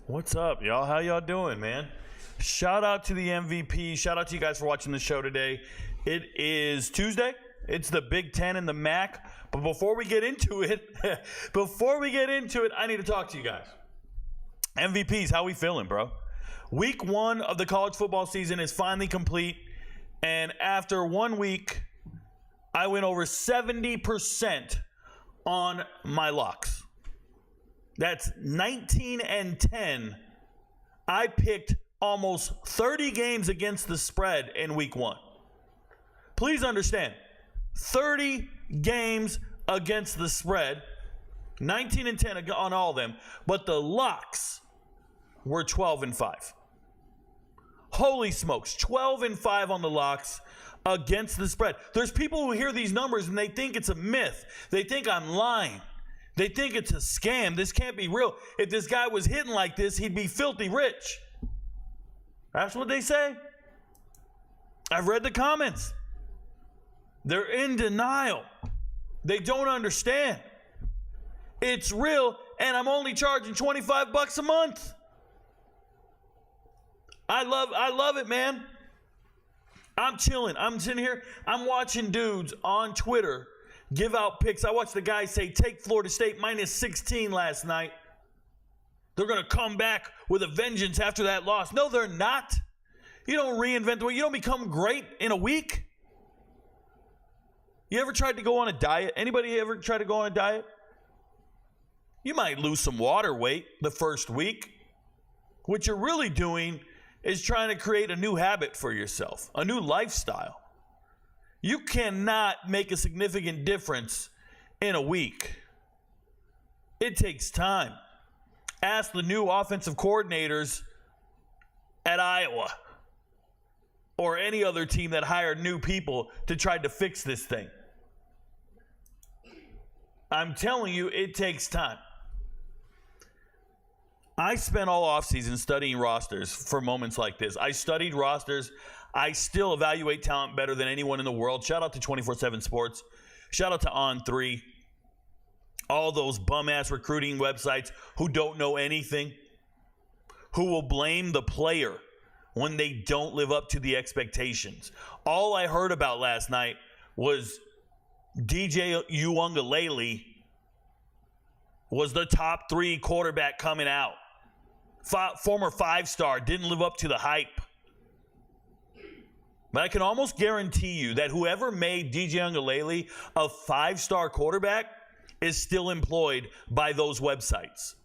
What's up, y'all? How y'all doing, man? Shout out to the MVP. Shout out to you guys for watching the show today. It is Tuesday. It's the Big 10 and the MAC. But before we get into it, I need to talk to you guys. MVPs, how we feeling, bro? Week 1 of the college football season is finally complete. And after 1 week, I went over 70% on my locks. That's 19 and 10. I picked almost 30 games against the spread in week 1. Please understand, 30 games against the spread, 19 and 10 on all of them, but the locks were 12 and 5. Holy smokes, 12 and 5 on the locks against the spread. There's people who hear these numbers and they think it's a myth. They think I'm lying. They think it's a scam. This can't be real. If this guy was hitting like this, he'd be filthy rich. That's what they say. I've read the comments. They're in denial. They don't understand. It's real, and I'm only charging $25 a month. I love it, man. I'm chilling. I'm sitting here. I'm watching dudes on Twitter give out picks. I watched the guy say, take Florida State minus 16 last night. They're going to come back with a vengeance after that loss. No, they're not. You don't reinvent the wheel. You don't become great in a week. You ever tried to go on a diet? Anybody ever try to go on a diet? You might lose some water weight the first week. What you're really doing is trying to create a new habit for yourself, a new lifestyle. You cannot make a significant difference in a week. It takes time. Ask the new offensive coordinators at Iowa or any other team that hired new people to try to fix this thing. I'm telling you, it takes time. I spent all offseason studying rosters for moments like this. I studied rosters. I still evaluate talent better than anyone in the world. Shout out to 24/7 Sports. Shout out to On3. All those bum-ass recruiting websites who don't know anything, who will blame the player when they don't live up to the expectations. All I heard about last night was DJ Uiagalelei was the top 3 quarterback coming out. Former 5-star, didn't live up to the hype. But I can almost guarantee you that whoever made DJ Uiagalelei a 5-star quarterback is still employed by those websites.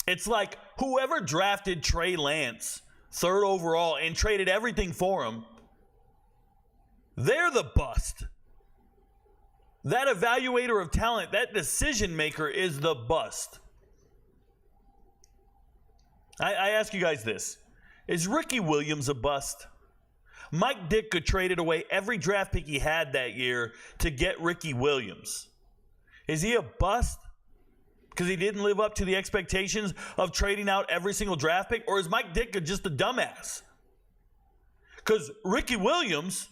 It's like whoever drafted Trey Lance 3rd overall and traded everything for him, they're the bust. That evaluator of talent, that decision maker is the bust. I ask you guys this. Is Ricky Williams a bust? Mike Ditka traded away every draft pick he had that year to get Ricky Williams. Is he a bust because he didn't live up to the expectations of trading out every single draft pick? Or is Mike Ditka just a dumbass? Because Ricky Williams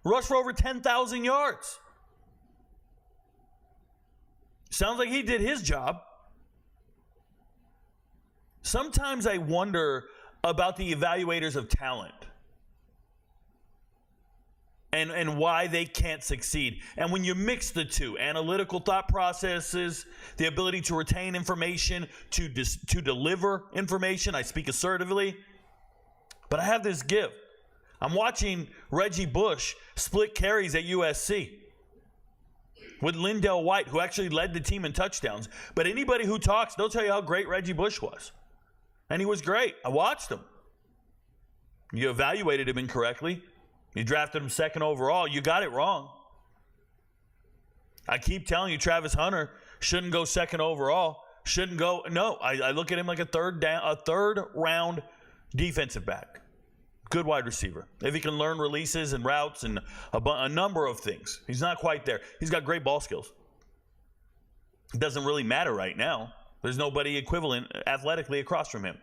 rushed for over 10,000 yards. Sounds like he did his job. Sometimes I wonder about the evaluators of talent and why they can't succeed. And when you mix the two, analytical thought processes, the ability to retain information, to deliver information, I speak assertively, but I have this gift. I'm watching Reggie Bush split carries at USC with Lindell White, who actually led the team in touchdowns. But anybody who talks, they'll tell you how great Reggie Bush was. And he was great. I watched him. You evaluated him incorrectly. You drafted him 2nd overall. You got it wrong. I keep telling you, Travis Hunter shouldn't go 2nd overall. Shouldn't go. No, I look at him like a third round defensive back. Good wide receiver. If he can learn releases and routes and a number of things. He's not quite there. He's got great ball skills. It doesn't really matter right now. There's nobody equivalent athletically across from him.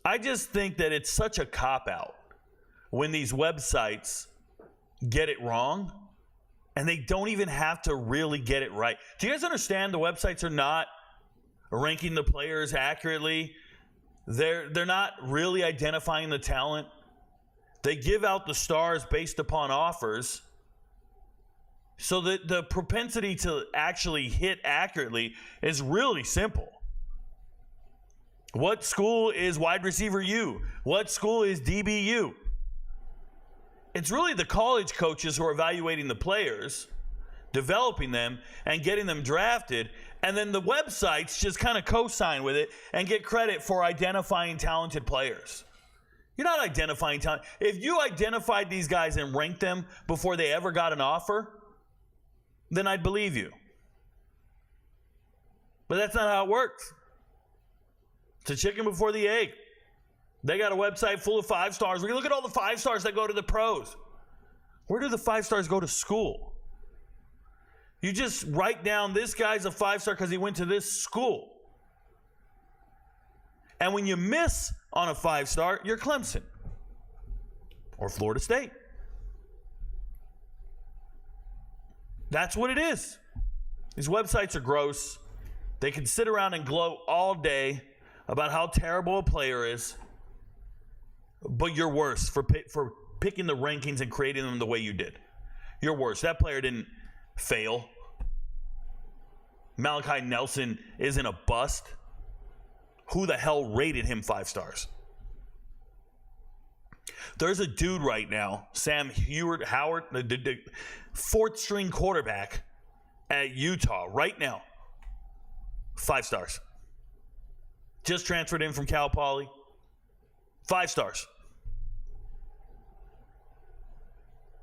I just think that it's such a cop-out when these websites get it wrong and they don't even have to really get it right. Do you guys understand the websites are not ranking the players accurately. They're not really identifying the talent. They give out the stars based upon offers. So the propensity to actually hit accurately is really simple. What school is wide receiver U? What school is DBU? It's really the college coaches who are evaluating the players, developing them, and getting them drafted. And then the websites just kind of co-sign with it and get credit for identifying talented players. You're not identifying talent. If you identified these guys and ranked them before they ever got an offer, then I'd believe you. But that's not how it works. It's a chicken before the egg. They got a website full of 5 stars. Look at all the 5 stars that go to the pros. Where do the 5 stars go to school? You just write down this guy's a 5-star because he went to this school. And when you miss on a 5-star, you're Clemson or Florida State. That's what it is. These websites are gross. They can sit around and gloat all day about how terrible a player is, but you're worse for picking the rankings and creating them the way you did. You're worse. That player didn't fail. Malachi Nelson isn't a bust. Who the hell rated him 5 stars? There's a dude right now, Sam Howard, the 4th string quarterback at Utah right now. 5 stars. Just transferred in from Cal Poly. 5 stars.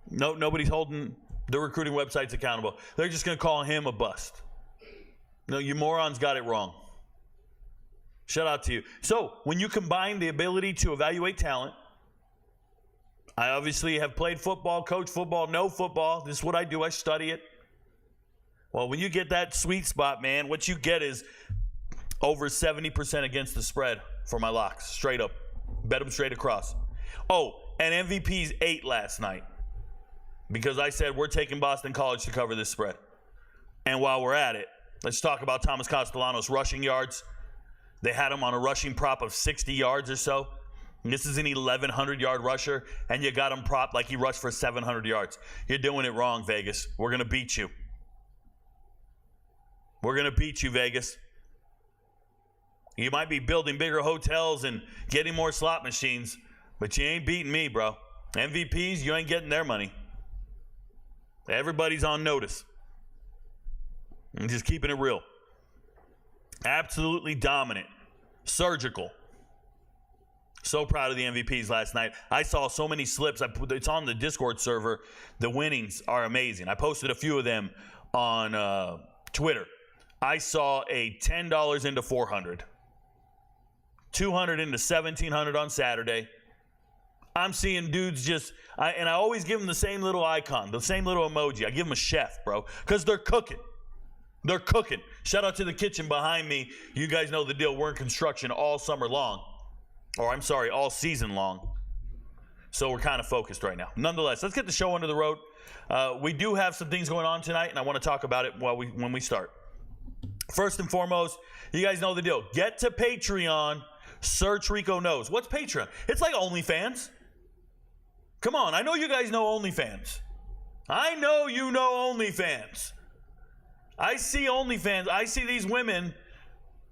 No, nobody's holding the recruiting websites accountable. They're just going to call him a bust. No, you morons got it wrong. Shout out to you. So, when you combine the ability to evaluate talent, I obviously have played football, coached football, know football. This is what I do. I study it. Well, when you get that sweet spot, man, what you get is over 70% against the spread for my locks. Straight up. Bet them straight across. Oh, and MVP's 8 last night. Because I said we're taking Boston College to cover this spread. And while we're at it, let's talk about Thomas Castellanos' rushing yards. They had him on a rushing prop of 60 yards or so. And this is an 1,100-yard rusher, and you got him propped like he rushed for 700 yards. You're doing it wrong, Vegas. We're going to beat you. We're going to beat you, Vegas. You might be building bigger hotels and getting more slot machines, but you ain't beating me, bro. MVPs, you ain't getting their money. Everybody's on notice. I'm just keeping it real. Absolutely dominant. Surgical. So proud of the MVPs last night. I saw so many slips. It's on the Discord server. The winnings are amazing. I posted a few of them on Twitter. I saw a $10 into 400. 200 into 1,700 on Saturday. I'm seeing dudes and I always give them the same little icon, the same little emoji. I give them a chef, bro, because they're cooking. They're cooking. Shout out to the kitchen behind me. You guys know the deal. We're in construction all summer long. Or I'm sorry, all season long. So we're kind of focused right now. Nonetheless, let's get the show under the road. We do have some things going on tonight, and I want to talk about it when we start. First and foremost, you guys know the deal. Get to Patreon. Search RicoKnows. What's Patreon? It's like OnlyFans. Come on, I know you guys know OnlyFans. I know you know OnlyFans. I see OnlyFans. I see these women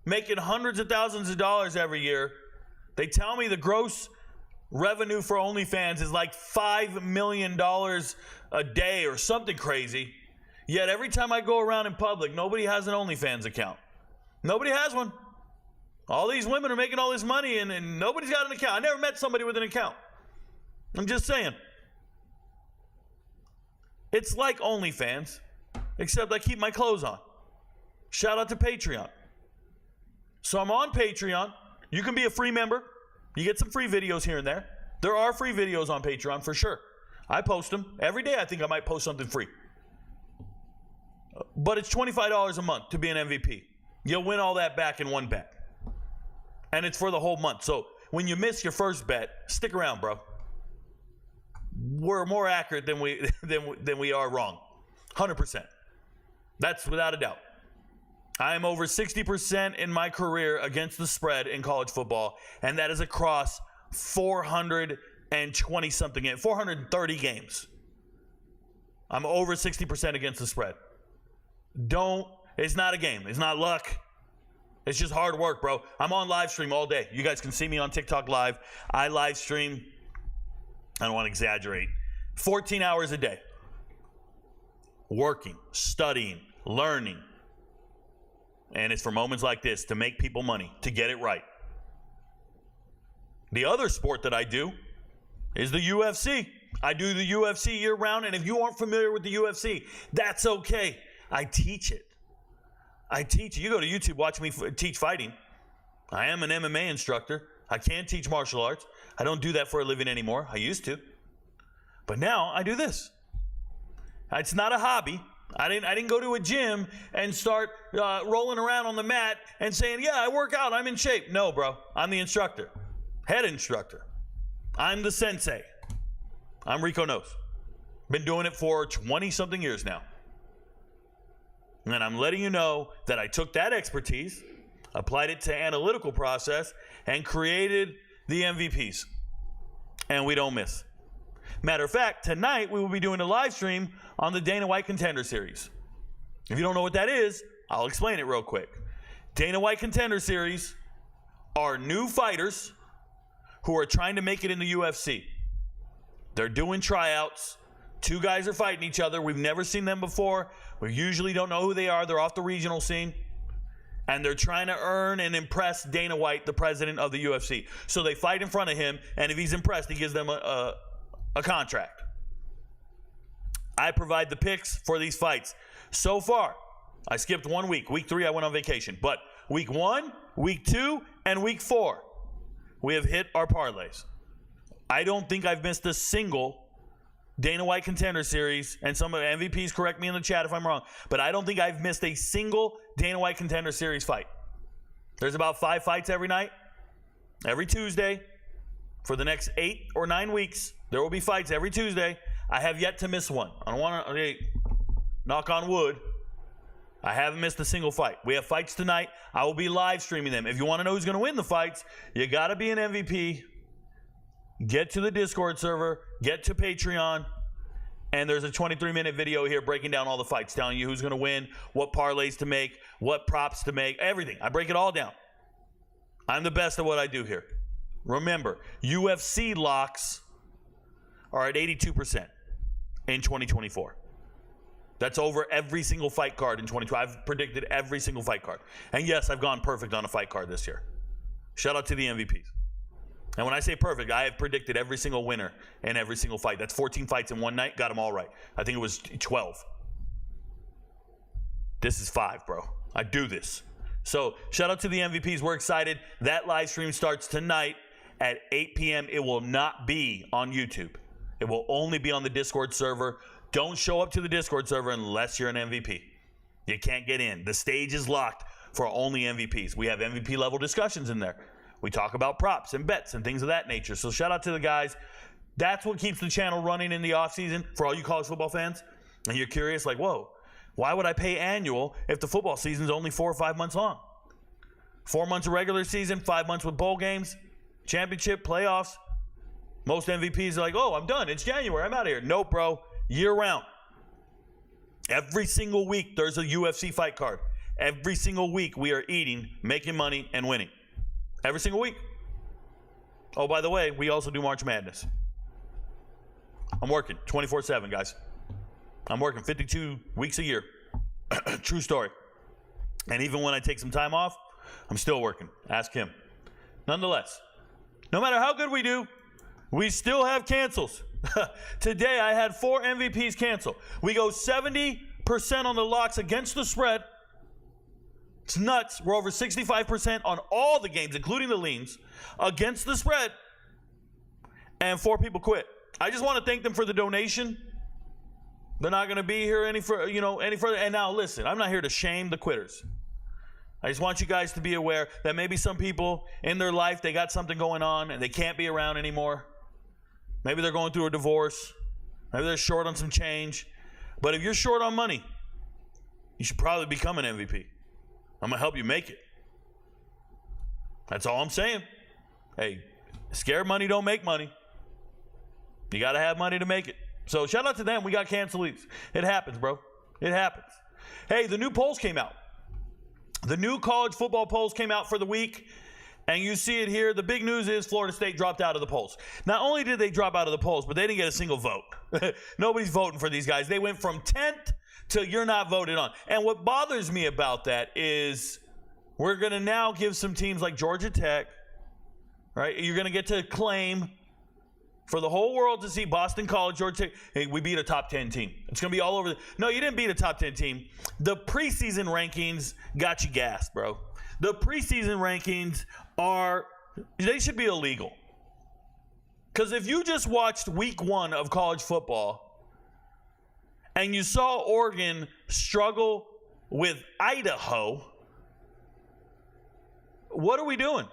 making hundreds of thousands of dollars every year. They tell me the gross revenue for OnlyFans is like $5 million a day or something crazy. Yet every time I go around in public, nobody has an OnlyFans account. Nobody has one. All these women are making all this money and nobody's got an account. I never met somebody with an account. I'm just saying. It's like OnlyFans, except I keep my clothes on. Shout out to Patreon. So I'm on Patreon. You can be a free member. You get some free videos here and there. There are free videos on Patreon for sure. I post them. Every day I think I might post something free. But it's $25 a month to be an MVP. You'll win all that back in one bet. And it's for the whole month. So when you miss your first bet, stick around, bro. We're more accurate than we are wrong. 100%. That's without a doubt. I am over 60% in my career against the spread in college football, and that is across 420-something games, 430 games. I'm over 60% against the spread. It's not a game. It's not luck. It's just hard work, bro. I'm on live stream all day. You guys can see me on TikTok Live. I live stream, I don't want to exaggerate, 14 hours a day. Working, studying, learning. And it's for moments like this to make people money, to get it right. The other sport that I do is the UFC. I do the UFC year round, and if you aren't familiar with the UFC, that's okay. I teach it. You go to YouTube, watch me teach fighting. I am an MMA instructor. I can teach martial arts. I don't do that for a living anymore. I used to. But now I do this. It's not a hobby. I didn't go to a gym and start rolling around on the mat and saying, yeah, I work out, I'm in shape. No, bro. I'm the instructor. Head instructor. I'm the sensei. I'm RicoKnows. Been doing it for 20-something years now. And I'm letting you know that I took that expertise, applied it to analytical process, and created the MVPs. And we don't miss. Matter of fact, tonight we will be doing a live stream on the Dana White Contender Series. If you don't know what that is, I'll explain it real quick. Dana White Contender Series are new fighters who are trying to make it in the UFC. They're doing tryouts. Two guys are fighting each other. We've never seen them before. We usually don't know who they are. They're off the regional scene. And they're trying to earn and impress Dana White, the president of the UFC. So they fight in front of him, and if he's impressed, he gives them a contract. I provide the picks for these fights. So far, I skipped 1 week. Week 3, I went on vacation. But week 1, week 2, and week 4, we have hit our parlays. I don't think I've missed a single Dana White Contender Series, and some of the MVPs correct me in the chat if I'm wrong, but I don't think I've missed a single Dana White Contender Series fight. There's about 5 fights every night, every Tuesday. For the next 8 or 9 weeks, there will be fights every Tuesday. I have yet to miss one. I don't want to knock on wood. I haven't missed a single fight. We have fights tonight. I will be live streaming them. If you want to know who's going to win the fights, you got to be an MVP. Get to the Discord server, get to Patreon, and there's a 23-minute video here breaking down all the fights, telling you who's going to win, what parlays to make, what props to make, everything. I break it all down. I'm the best at what I do here. Remember, UFC locks are at 82% in 2024. That's over every single fight card in 2020. I've predicted every single fight card. And yes, I've gone perfect on a fight card this year. Shout out to the MVPs. And when I say perfect, I have predicted every single winner in every single fight. That's 14 fights in one night. Got them all right. I think it was 12. This is 5, bro. I do this. So shout out to the MVPs. We're excited. That live stream starts tonight at 8 p.m. It will not be on YouTube. It will only be on the Discord server. Don't show up to the Discord server unless you're an MVP. You can't get in. The stage is locked for only MVPs. We have MVP level discussions in there. We talk about props and bets and things of that nature. So shout out to the guys. That's what keeps the channel running in the offseason for all you college football fans. And you're curious, like, whoa, why would I pay annual if the football season is only 4 or 5 months long? 4 months of regular season, 5 months with bowl games, championship, playoffs. Most MVPs are like, oh, I'm done. It's January. I'm out of here. Nope, bro. Year round. Every single week, there's a UFC fight card. Every single week, we are eating, making money, and winning. Every single week. Oh, by the way, we also do March Madness. I'm working 24/7, guys. I'm working 52 weeks a year. True story. And even when I take some time off, I'm still working. Ask him. Nonetheless, no matter how good we do, we still have cancels. Today, I had 4 MVPs cancel. We go 70% on the locks against the spread. It's nuts. We're over 65% on all the games, including the leans, against the spread. And 4 people quit. I just want to thank them for the donation. They're not going to be here any further. And now, listen, I'm not here to shame the quitters. I just want you guys to be aware that maybe some people in their life, they got something going on and they can't be around anymore. Maybe they're going through a divorce. Maybe they're short on some change. But if you're short on money, you should probably become an MVP. I'm going to help you make it. That's all I'm saying. Hey, scared money don't make money. You got to have money to make it. So shout out to them. We got cancelees. It happens, bro. It happens. Hey, the new polls came out. The new college football polls came out for the week, and you see it here. The big news is Florida State dropped out of the polls. Not only did they drop out of the polls, but they didn't get a single vote. Nobody's voting for these guys. They went from 10th to you're not voted on. And what bothers me about that is we're going to now give some teams like Georgia Tech, right? You're going to get to claim for the whole world to see Boston College, Georgia Tech. Hey, we beat a top 10 team. It's going to be all over. No, you didn't beat a top 10 team. The preseason rankings got you gassed, bro. The preseason rankings they should be illegal. Because if you just watched week 1 of college football and you saw Oregon struggle with Idaho, what are we doing?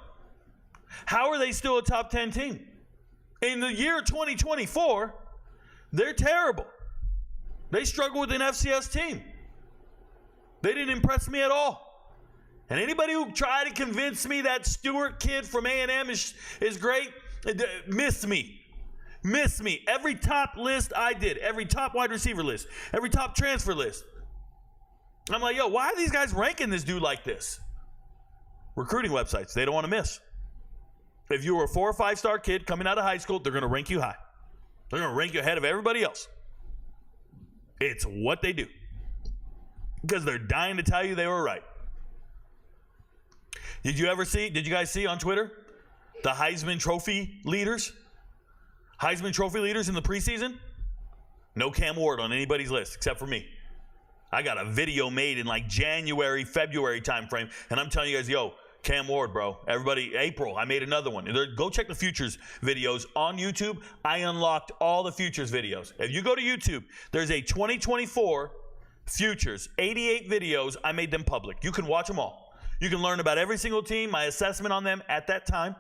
How are they still a top 10 team? In the year 2024, they're terrible. They struggle with an FCS team. They didn't impress me at all. And anybody who tried to convince me that Stewart kid from A&M is great, miss me. Miss me. Every top list I did, every top wide receiver list, every top transfer list. I'm like, yo, why are these guys ranking this dude like this? Recruiting websites, they don't want to miss. If you were a 4 or 5 star kid coming out of high school, they're going to rank you high. They're going to rank you ahead of everybody else. It's what they do. Because they're dying to tell you they were right. Did you guys see on Twitter the Heisman Trophy leaders? Heisman Trophy leaders in the preseason? No Cam Ward on anybody's list except for me. I got a video made in like January, February timeframe, and I'm telling you guys, yo, Cam Ward, bro. Everybody, April, I made another one. Go check the Futures videos on YouTube. I unlocked all the Futures videos. If you go to YouTube, there's a 2024 Futures, 88 videos. I made them public. You can watch them all. You can learn about every single team, my assessment on them at that time.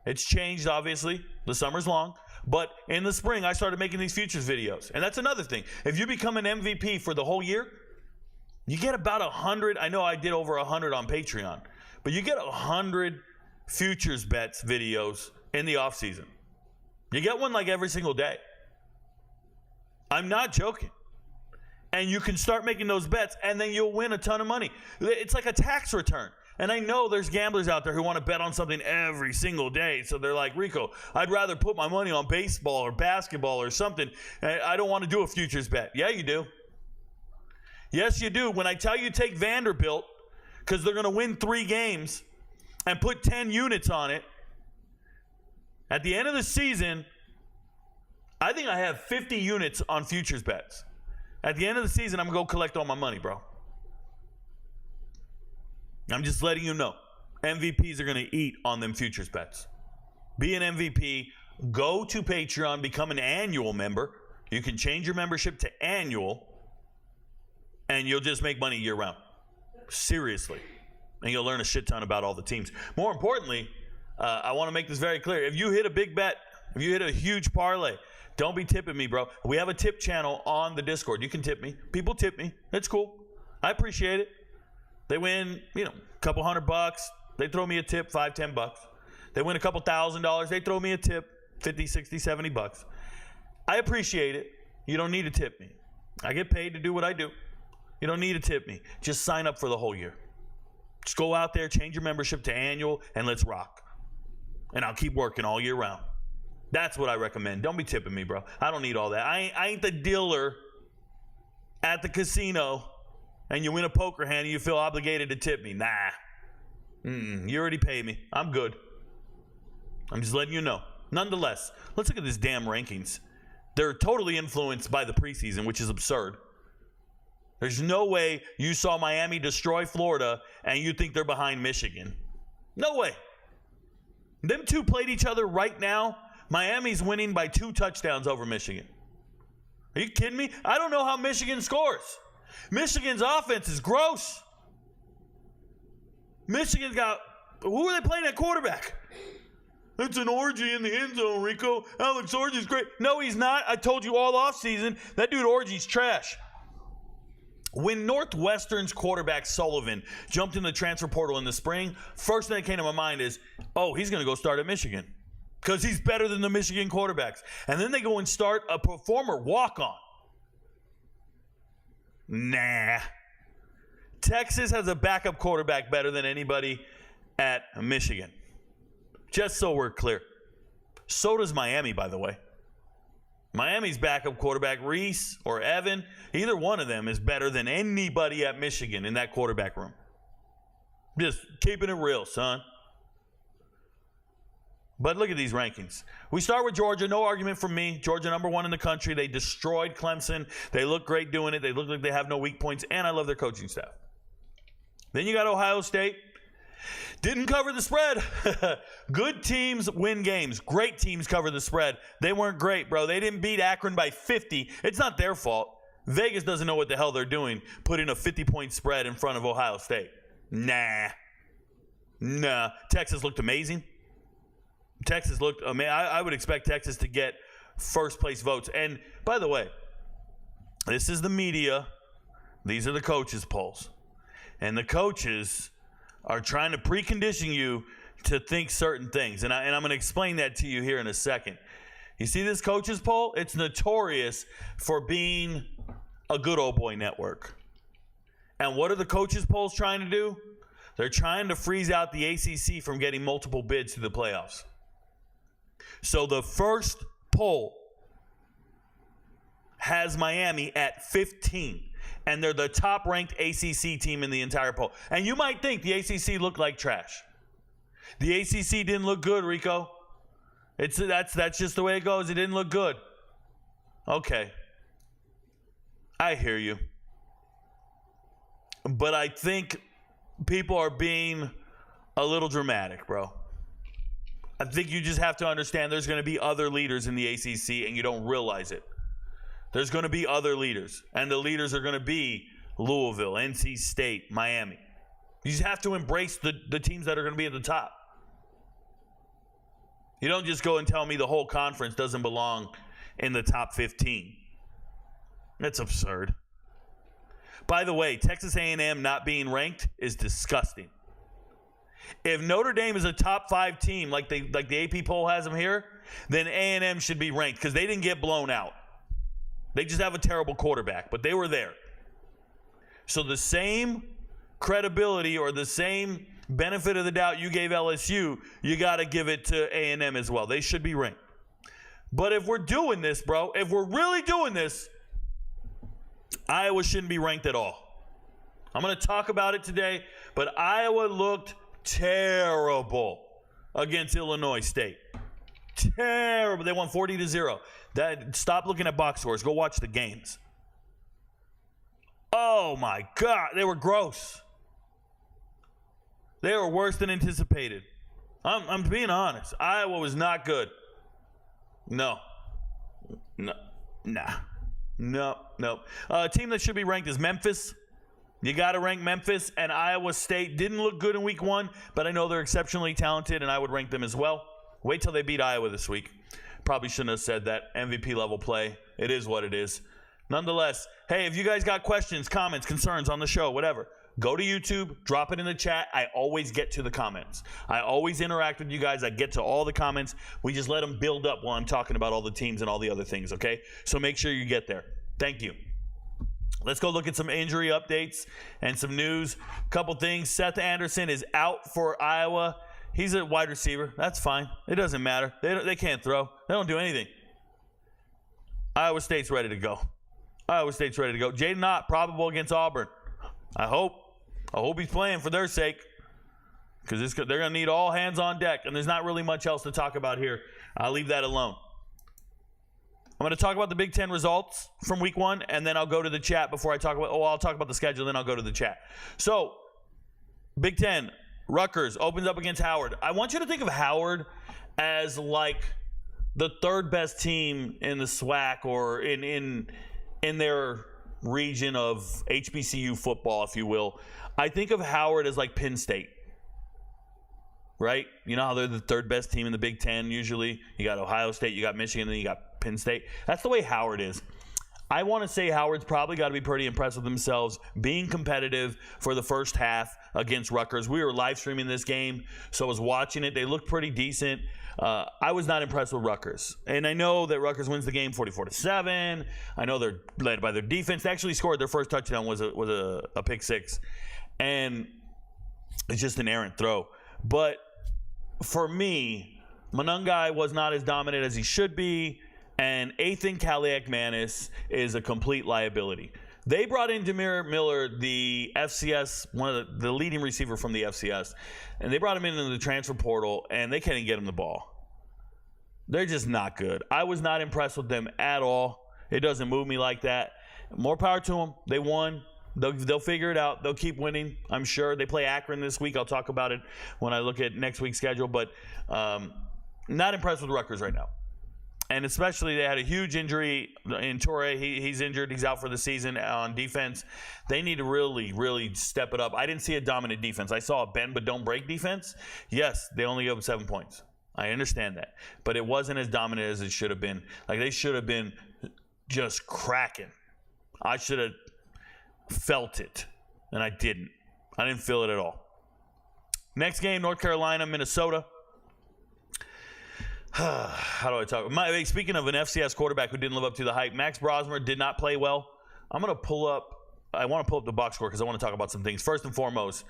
It's changed, obviously. The summer's long. But in the spring, I started making these Futures videos. And that's another thing. If you become an MVP for the whole year, you get about 100. I know I did over 100 on Patreon. But you get 100 Futures bets videos in the offseason. You get one like every single day. I'm not joking. And you can start making those bets, and then you'll win a ton of money. It's like a tax return. And I know there's gamblers out there who want to bet on something every single day. So they're like, Rico, I'd rather put my money on baseball or basketball or something. I don't want to do a Futures bet. Yeah, you do. Yes, you do. When I tell you take Vanderbilt, because they're going to win 3 games and put 10 units on it, at the end of the season, I think I have 50 units on Futures bets. At the end of the season, I'm going to go collect all my money, bro. I'm just letting you know. MVPs are going to eat on them Futures bets. Be an MVP. Go to Patreon. Become an annual member. You can change your membership to annual, and you'll just make money year round. Seriously. And you'll learn a shit ton about all the teams. More importantly, I want to make this very clear. If you hit a big bet, if you hit a huge parlay, don't be tipping me, bro. We have a tip channel on the Discord. You can tip me. People tip me. It's cool. I appreciate it. They win, a couple $100. They throw me a tip, $5, $10. They win a couple $1,000. They throw me a tip, $50, $60, $70. I appreciate it. You don't need to tip me. I get paid to do what I do. You don't need to tip me. Just sign up for the whole year. Just go out there, change your membership to annual, and let's rock. And I'll keep working all year round. That's what I recommend. Don't be tipping me, bro. I don't need all that. I ain't the dealer at the casino, and you win a poker hand and you feel obligated to tip me. Nah. You already paid me. I'm good. I'm just letting you know. Nonetheless, let's look at this damn rankings. They're totally influenced by the preseason, which is absurd. There's no way you saw Miami destroy Florida and you think they're behind Michigan. No way. Them two played each other right now. Miami's winning by 2 touchdowns over Michigan. Are you kidding me? I don't know how Michigan scores. Michigan's offense is gross. Michigan's got, who are they playing at quarterback? It's an orgy in the end zone, Rico. Alex Orgy's great. No, he's not. I told you all offseason, that dude Orgy's trash. When Northwestern's quarterback Sullivan jumped in the transfer portal in the spring, first thing that came to my mind is, oh, he's going to go start at Michigan because he's better than the Michigan quarterbacks. And then they go and start a former walk-on. Nah. Texas has a backup quarterback better than anybody at Michigan. Just so we're clear. So does Miami, by the way. Miami's backup quarterback, Reese or Evan, either one of them is better than anybody at Michigan in that quarterback room. Just keeping it real, son. But look at these rankings. We start with Georgia. No argument from me. Georgia #1 in the country. They destroyed Clemson. They look great doing it. They look like they have no weak points, and I love their coaching staff. Then you got Ohio State. Didn't cover the spread. Good teams win games. Great teams cover the spread. They weren't great, bro. They didn't beat Akron by 50. It's not their fault. Vegas doesn't know what the hell they're doing, putting a 50-point spread in front of Ohio State. Nah. Texas looked amazing. I would expect Texas to get first-place votes. And, by the way, this is the media. These are the coaches' polls. And the coaches are trying to precondition you to think certain things. And I'm going to explain that to you here in a second. You see this coaches poll? It's notorious for being a good old boy network. And what are the coaches polls trying to do? They're trying to freeze out the ACC from getting multiple bids to the playoffs. So the first poll has Miami at 15. And they're the top-ranked ACC team in the entire poll. And you might think the ACC looked like trash. The ACC didn't look good, Rico. That's just the way it goes. It didn't look good. Okay. I hear you. But I think people are being a little dramatic, bro. I think you just have to understand there's going to be other leaders in the ACC, and you don't realize it. There's going to be other leaders, and the leaders are going to be Louisville, NC State, Miami. You just have to embrace the teams that are going to be at the top. You don't just go and tell me the whole conference doesn't belong in the top 15. That's absurd. By the way, Texas A&M not being ranked is disgusting. If Notre Dame is a top 5 team like the AP poll has them here, then A&M should be ranked because they didn't get blown out. They just have a terrible quarterback, but they were there. So the same credibility or the same benefit of the doubt you gave LSU, you got to give it to A&M as well. They should be ranked. But if we're doing this, bro, if we're really doing this, Iowa shouldn't be ranked at all. I'm going to talk about it today, but Iowa looked terrible against Illinois State. Terrible. They won 40-0. Stop looking at box scores. Go watch the games. Oh, my God. They were gross. They were worse than anticipated. I'm being honest. Iowa was not good. No. A team that should be ranked is Memphis. You got to rank Memphis, and Iowa State didn't look good in week 1, but I know they're exceptionally talented, and I would rank them as well. Wait till they beat Iowa this week. Probably shouldn't have said that. MVP level play. It is what it is. Nonetheless, hey, if you guys got questions, comments, concerns on the show, whatever, go to YouTube, drop it in the chat. I always get to the comments. I always interact with you guys. I get to all the comments. We just let them build up while I'm talking about all the teams and all the other things, okay? So make sure you get there. Thank you. Let's go look at some injury updates and some news. Couple things. Seth Anderson is out for Iowa. He's a wide receiver. That's fine. It doesn't matter. They can't throw. They don't do anything. Iowa State's ready to go. Jaden Ott, probable against Auburn. I hope he's playing for their sake because they're going to need all hands on deck, and there's not really much else to talk about here. I'll leave that alone. I'm going to talk about the Big 10 results from week 1, and then I'll go to the chat before I talk about – I'll talk about the schedule, then I'll go to the chat. So, Big 10, Rutgers opens up against Howard. I want you to think of Howard as like the third best team in the SWAC or in their region of HBCU football, if you will. I think of Howard as like Penn State, right? You know how they're the third best team in the Big 10 usually? You got Ohio State, you got Michigan, then you got Penn State. That's the way Howard is. I want to say Howard's probably got to be pretty impressed with themselves being competitive for the first half against Rutgers. We were live streaming this game, so I was watching it. They looked pretty decent. I was not impressed with Rutgers. And I know that Rutgers wins the game 44-7. I know they're led by their defense. They actually scored their first touchdown was a pick six. And it's just an errant throw. But for me, Monangai was not as dominant as he should be. And Ethan Kaliak-Manis is a complete liability. They brought in Demir Miller, the FCS, one of the leading receiver from the FCS, and they brought him into the transfer portal, and they can't even get him the ball. They're just not good. I was not impressed with them at all. It doesn't move me like that. More power to them. They won. They'll figure it out. They'll keep winning, I'm sure. They play Akron this week. I'll talk about it when I look at next week's schedule, but not impressed with Rutgers right now. And especially they had a huge injury in Torre. He's injured. He's out for the season on defense. They need to really, really step it up. I didn't see a dominant defense. I saw a bend but don't break defense. Yes, they only gave up 7 points. I understand that. But it wasn't as dominant as it should have been. Like, they should have been just cracking. I should have felt it, and I didn't. I didn't feel it at all. Next game, North Carolina, Minnesota. How do I talk? Speaking of an FCS quarterback who didn't live up to the hype, Max Brosmer did not play well. I want to pull up the box score because I want to talk about some things. First and foremost,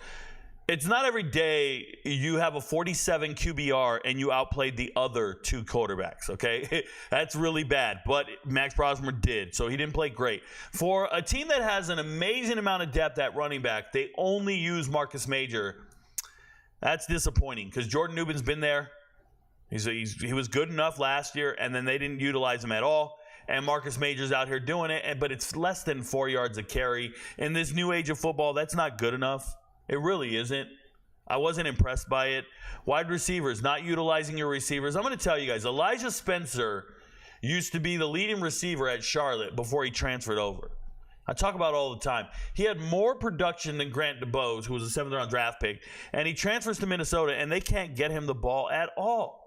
it's not every day you have a 47 QBR and you outplayed the other two quarterbacks, okay? That's really bad, but Max Brosmer did, so he didn't play great. For a team that has an amazing amount of depth at running back, they only use Marcus Major. That's disappointing because Jordan Newman's been there. He was good enough last year, and then they didn't utilize him at all. And Marcus Major's out here doing it, but it's less than 4 yards a carry. In this new age of football, that's not good enough. It really isn't. I wasn't impressed by it. Wide receivers, not utilizing your receivers. I'm going to tell you guys, Elijah Spencer used to be the leading receiver at Charlotte before he transferred over. I talk about it all the time. He had more production than Grant DeBose, who was a 7th-round draft pick, and he transfers to Minnesota, and they can't get him the ball at all.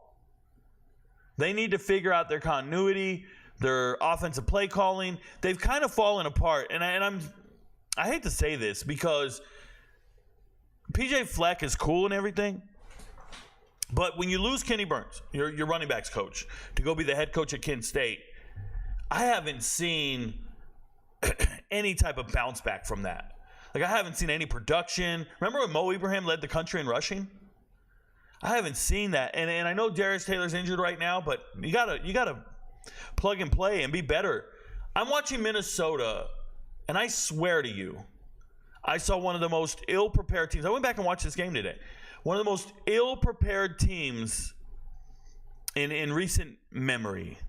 They need to figure out their continuity, their offensive play calling. They've kind of fallen apart. And I hate to say this because PJ Fleck is cool and everything. But when you lose Kenny Burns, your running backs coach, to go be the head coach at Kent State, I haven't seen any type of bounce back from that. Like, I haven't seen any production. Remember when Mo Ibrahim led the country in rushing? I haven't seen that, and I know Darius Taylor's injured right now, but you gotta plug and play and be better. I'm watching Minnesota, and I swear to you, I saw one of the most ill-prepared teams. I went back and watched this game today. One of the most ill-prepared teams in recent memory,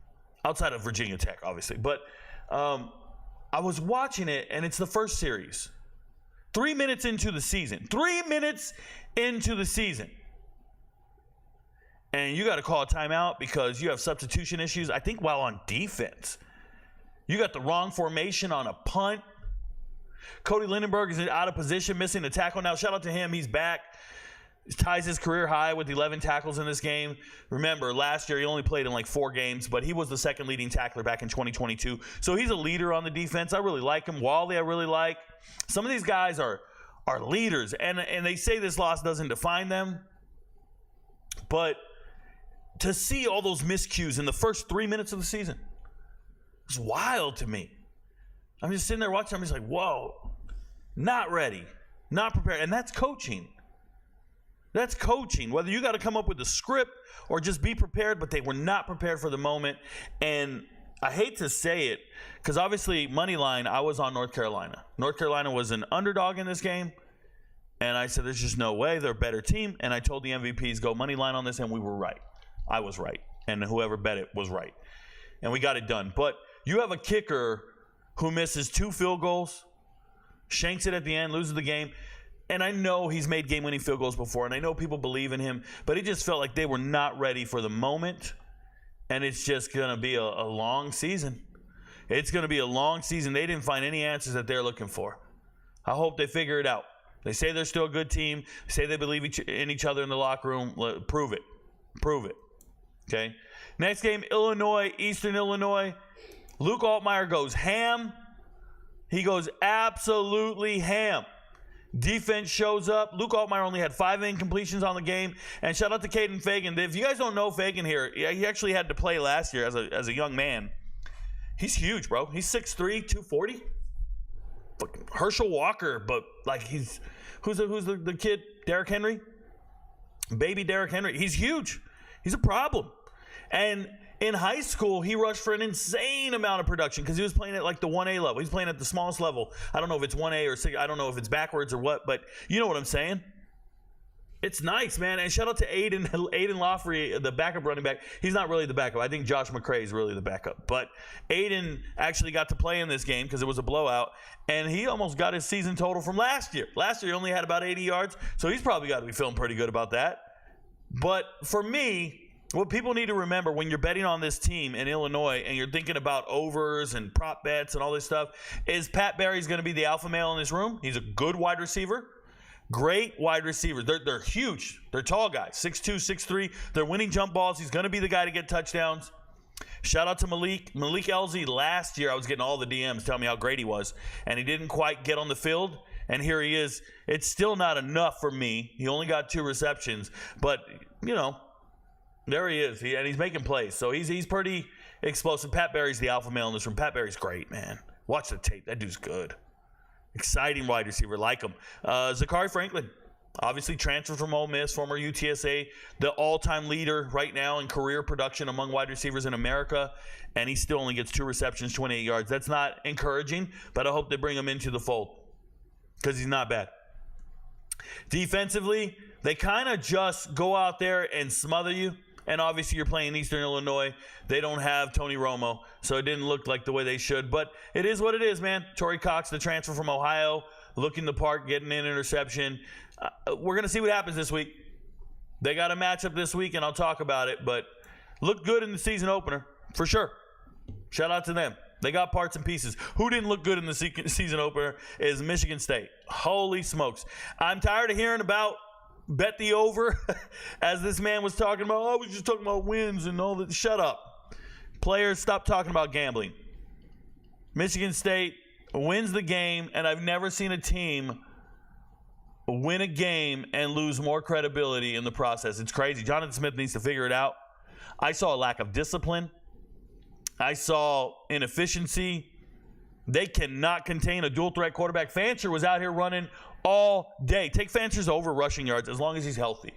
outside of Virginia Tech, obviously. But I was watching it, and it's the first series. 3 minutes into the season. 3 minutes into the season. And you got to call a timeout because you have substitution issues. I think while on defense, you got the wrong formation on a punt. Cody Lindenberg is out of position, missing a tackle. Now, shout out to him. He's back. He ties his career high with 11 tackles in this game. Remember, last year he only played in like 4 games, but he was the second leading tackler back in 2022. So he's a leader on the defense. I really like him. Wally, I really like. Some of these guys are leaders, and they say this loss doesn't define them, but to see all those miscues in the first 3 minutes of the season, it's wild to me. I'm just sitting there watching. I'm just like, whoa, not ready, not prepared. And that's coaching. That's coaching. Whether you got to come up with a script or just be prepared, but they were not prepared for the moment. And I hate to say it because obviously, money line, I was on North Carolina. North Carolina was an underdog in this game. And I said, there's just no way. They're a better team. And I told the MVPs, go money line on this, and we were right. I was right, and whoever bet it was right. And we got it done. But you have a kicker who misses 2 field goals, shanks it at the end, loses the game. And I know he's made game-winning field goals before, and I know people believe in him, but it just felt like they were not ready for the moment, and it's just going to be a long season. It's going to be a long season. They didn't find any answers that they're looking for. I hope they figure it out. They say they're still a good team. They say they believe in each other in the locker room. Prove it. Prove it. Okay. Next game, Illinois, Eastern Illinois. Luke Altmaier goes ham. He goes absolutely ham. Defense shows up. Luke Altmaier only had 5 incompletions on the game. And shout out to Caden Fagan. If you guys don't know Fagan here, he actually had to play last year as a young man. He's huge, bro. He's 6'3", 240. Fucking Herschel Walker, but like who's the kid? Derrick Henry? Baby Derrick Henry. He's huge. He's a problem. And in high school, he rushed for an insane amount of production because he was playing at like the 1A level. He's playing at the smallest level. I don't know if it's 1A or 6. I don't know if it's backwards or what, but you know what I'm saying. It's nice, man. And shout out to Aiden Lawfrey, the backup running back. He's not really the backup. I think Josh McCray is really the backup. But Aiden actually got to play in this game because it was a blowout, and he almost got his season total from last year. Last year, he only had about 80 yards, so he's probably got to be feeling pretty good about that. But for me, what people need to remember when you're betting on this team in Illinois and you're thinking about overs and prop bets and all this stuff is Pat Barry's going to be the alpha male in this room. He's a good wide receiver. Great wide receivers. They're huge. They're tall guys, 6'2", 6'3". They're winning jump balls. He's going to be the guy to get touchdowns. Shout out to Malik Elzy. Last year, I was getting all the DMs telling me how great he was, and he didn't quite get on the field, and here he is. It's still not enough for me. He only got 2 receptions, but, you know, there he is, and he's making plays, so he's pretty explosive. Pat Barry's the alpha male in this room. Pat Barry's great, man. Watch the tape. That dude's good. Exciting wide receiver, like him. Zachary Franklin, obviously transferred from Ole Miss, former UTSA, the all-time leader right now in career production among wide receivers in America, and he still only gets 2 receptions, 28 yards. That's not encouraging, but I hope they bring him into the fold because he's not bad. Defensively, they kind of just go out there and smother you. And obviously you're playing Eastern Illinois. They don't have Tony Romo, so it didn't look like the way they should. But it is what it is, man. Torrey Cox, the transfer from Ohio, looking the part, getting an interception. We're going to see what happens this week. They got a matchup this week, and I'll talk about it. But looked good in the season opener, for sure. Shout out to them. They got parts and pieces. Who didn't look good in the season opener is Michigan State. Holy smokes. I'm tired of hearing about bet the over, as this man was talking about. Oh, I was just talking about wins and all that. Shut up. Players, stop talking about gambling. Michigan State wins the game, and I've never seen a team win a game and lose more credibility in the process. It's crazy. Jonathan Smith needs to figure it out. I saw a lack of discipline. I saw inefficiency. They cannot contain a dual-threat quarterback. Fancher was out here running all day. Take Fancher's over rushing yards as long as he's healthy.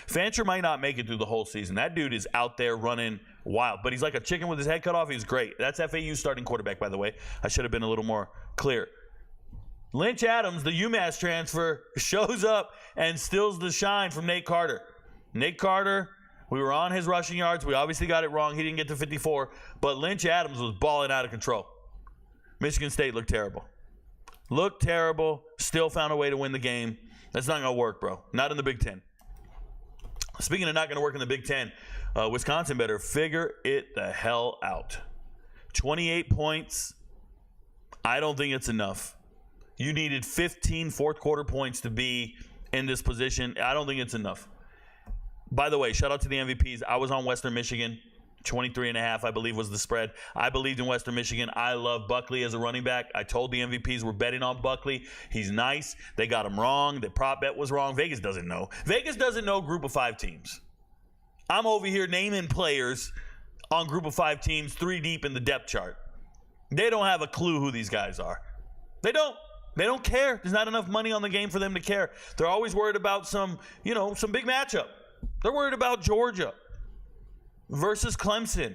Fancher might not make it through the whole season. That dude is out there running wild, but he's like a chicken with his head cut off. He's great. That's FAU's starting quarterback, by the way. I should have been a little more clear. Lynch Adams, the UMass transfer, shows up and steals the shine from Nate Carter. Nate Carter, we were on his rushing yards. We obviously got it wrong. He didn't get to 54, but Lynch Adams was balling out of control. Michigan State looked terrible. Looked terrible. Still found a way to win the game. That's not going to work, bro. Not in the Big Ten. Speaking of not going to work in the Big Ten, Wisconsin better figure it the hell out. 28 points. I don't think it's enough. You needed 15 fourth-quarter points to be in this position. I don't think it's enough. By the way, shout out to the MVPs. I was on Western Michigan. 23.5, I believe, was the spread. I believed in Western Michigan. I love Buckley as a running back. I told the MVPs we're betting on Buckley. He's nice. They got him wrong. The prop bet was wrong. Vegas doesn't know. Vegas doesn't know group of 5 teams. I'm over here naming players on group of 5 teams 3 deep in the depth chart. They don't have a clue who these guys are. They don't. They don't care. There's not enough money on the game for them to care. They're always worried about some big matchup. They're worried about Georgia versus Clemson.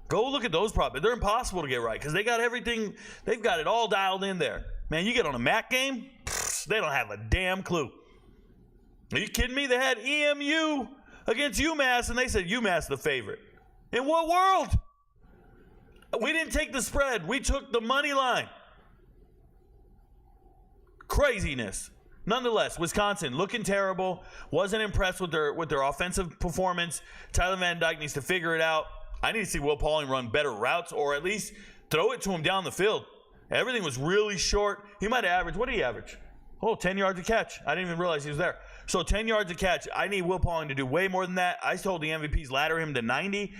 Go look at those prop bets. They're impossible to get right because they got everything. They've got it all dialed in there. Man, you get on a MAC game, they don't have a damn clue. Are you kidding me? They had EMU against UMass, and they said UMass the favorite. In what world? We didn't take the spread. We took the money line. Craziness. Nonetheless, Wisconsin looking terrible. Wasn't impressed with their offensive performance. Tyler Van Dyke needs to figure it out. I need to see Will Pauling run better routes or at least throw it to him down the field. Everything was really short. He might have averaged, what did he average? 10 yards a catch. I didn't even realize he was there. So 10 yards a catch. I need Will Pauling to do way more than that. I told the MVPs ladder him to 90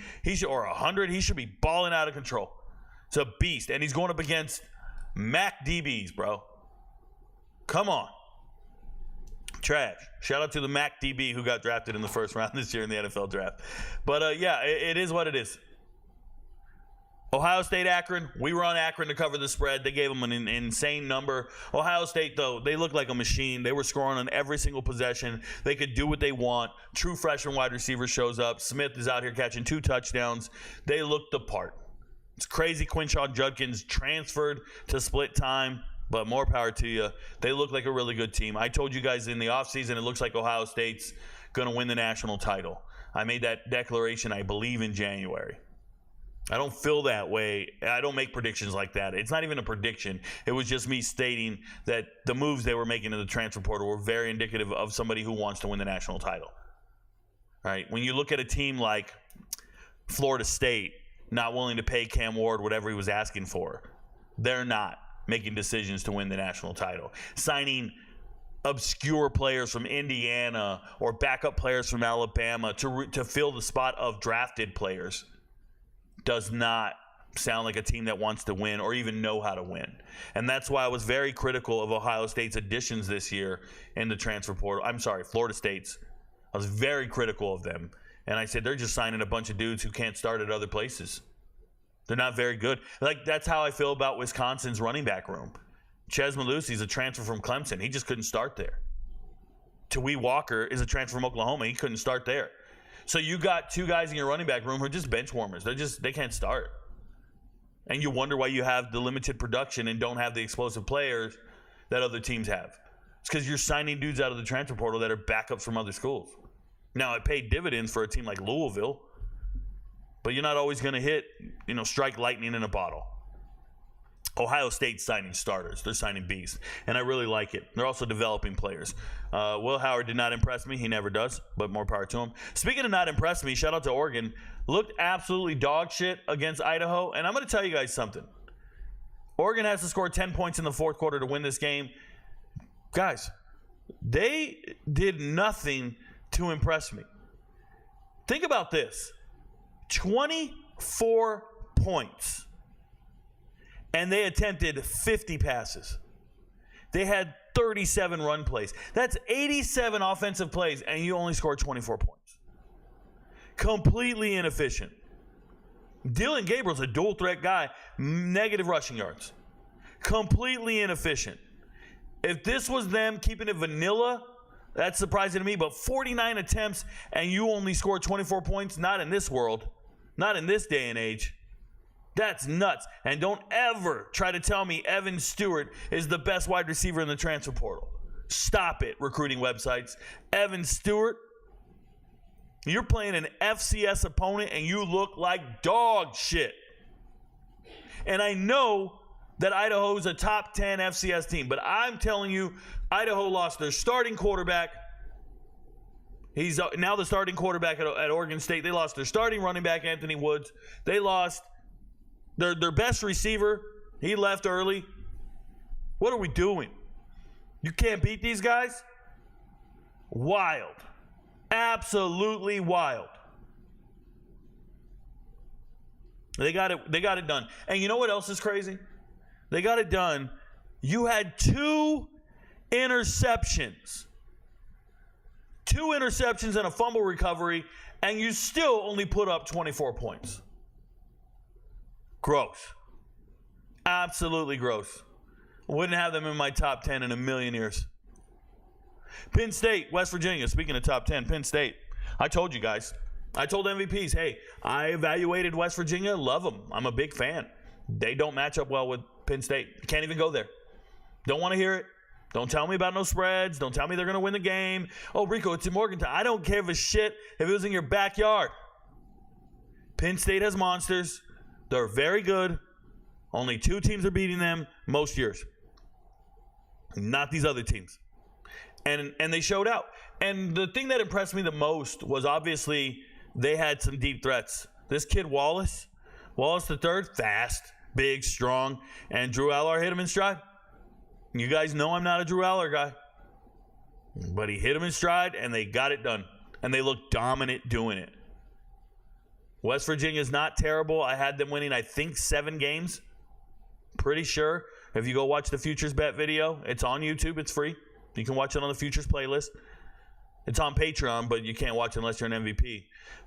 or 100. He should be balling out of control. It's a beast. And he's going up against MAC DBs, bro. Come on. Trash. Shout out to the MAC DB who got drafted in the first round this year in the NFL draft. But, yeah, it is what it is. Ohio State, Akron. We were on Akron to cover the spread. They gave them an insane number. Ohio State, though, they look like a machine. They were scoring on every single possession. They could do what they want. True freshman wide receiver shows up. Smith is out here catching 2 touchdowns. They looked the part. It's crazy Quinshon Judkins transferred to split time, but more power to you. They look like a really good team. I told you guys in the offseason it looks like Ohio State's going to win the national title. I made that declaration, I believe, in January. I don't feel that way. I don't make predictions like that. It's not even a prediction. It was just me stating that the moves they were making in the transfer portal were very indicative of somebody who wants to win the national title. All right? When you look at a team like Florida State not willing to pay Cam Ward whatever he was asking for, they're not making decisions to win the national title. Signing obscure players from Indiana or backup players from Alabama to fill the spot of drafted players does not sound like a team that wants to win or even know how to win. And that's why I was very critical of Ohio State's additions this year in the transfer portal. I'm sorry, Florida State's. I was very critical of them. And I said, they're just signing a bunch of dudes who can't start at other places. They're not very good. Like, that's how I feel about Wisconsin's running back room. Ches Malusi's a transfer from Clemson. He just couldn't start there. Tawee Walker is a transfer from Oklahoma. He couldn't start there. So you got 2 guys in your running back room who are just bench warmers. They can't start. And you wonder why you have the limited production and don't have the explosive players that other teams have. It's because you're signing dudes out of the transfer portal that are backups from other schools. Now, it paid dividends for a team like Louisville, but you're not always going to hit, strike lightning in a bottle. Ohio State's signing starters. They're signing beasts, and I really like it. They're also developing players. Will Howard did not impress me. He never does, but more power to him. Speaking of not impressing me, shout out to Oregon. Looked absolutely dog shit against Idaho, and I'm going to tell you guys something. Oregon has to score 10 points in the fourth quarter to win this game. Guys, they did nothing to impress me. Think about this. 24 points. And they attempted 50 passes. They had 37 run plays. That's 87 offensive plays, and you only scored 24 points. Completely inefficient. Dylan Gabriel's a dual threat guy, negative rushing yards. Completely inefficient. If this was them keeping it vanilla, that's surprising to me, but 49 attempts and you only scored 24 points, not in this world, not in this day and age. That's nuts. And don't ever try to tell me Evan Stewart is the best wide receiver in the transfer portal. Stop it, recruiting websites. Evan Stewart, you're playing an FCS opponent and you look like dog shit. And I know that Idaho is a top 10 FCS team, but I'm telling you, Idaho lost their starting quarterback. He's now the starting quarterback at Oregon State. They lost their starting running back, Anthony Woods. They lost their best receiver. He left early. What are we doing? You can't beat these guys? Wild. Absolutely wild. They got it done. And you know what else is crazy? They got it done. You had 2 interceptions. 2 interceptions and a fumble recovery, and you still only put up 24 points. Gross. Absolutely gross. Wouldn't have them in my top 10 in a million years. Penn State, West Virginia. Speaking of top 10, Penn State. I told you guys. I told MVPs, hey, I evaluated West Virginia. Love them. I'm a big fan. They don't match up well with Penn State. Can't even go there. Don't want to hear it. Don't tell me about no spreads. Don't tell me they're going to win the game. Oh, Rico, it's in Morgantown. I don't give a shit if it was in your backyard. Penn State has monsters. They're very good. Only 2 teams are beating them most years. Not these other teams. And they showed out. And the thing that impressed me the most was obviously they had some deep threats. This kid Wallace the third, fast, big, strong, and Drew Aller hit him in stride. You guys know I'm not a Drew Aller guy. But he hit him in stride, and they got it done. And they looked dominant doing it. West Virginia is not terrible. I had them winning, I think, 7 games. Pretty sure. If you go watch the Futures Bet video, it's on YouTube. It's free. You can watch it on the Futures playlist. It's on Patreon, but you can't watch it unless you're an MVP.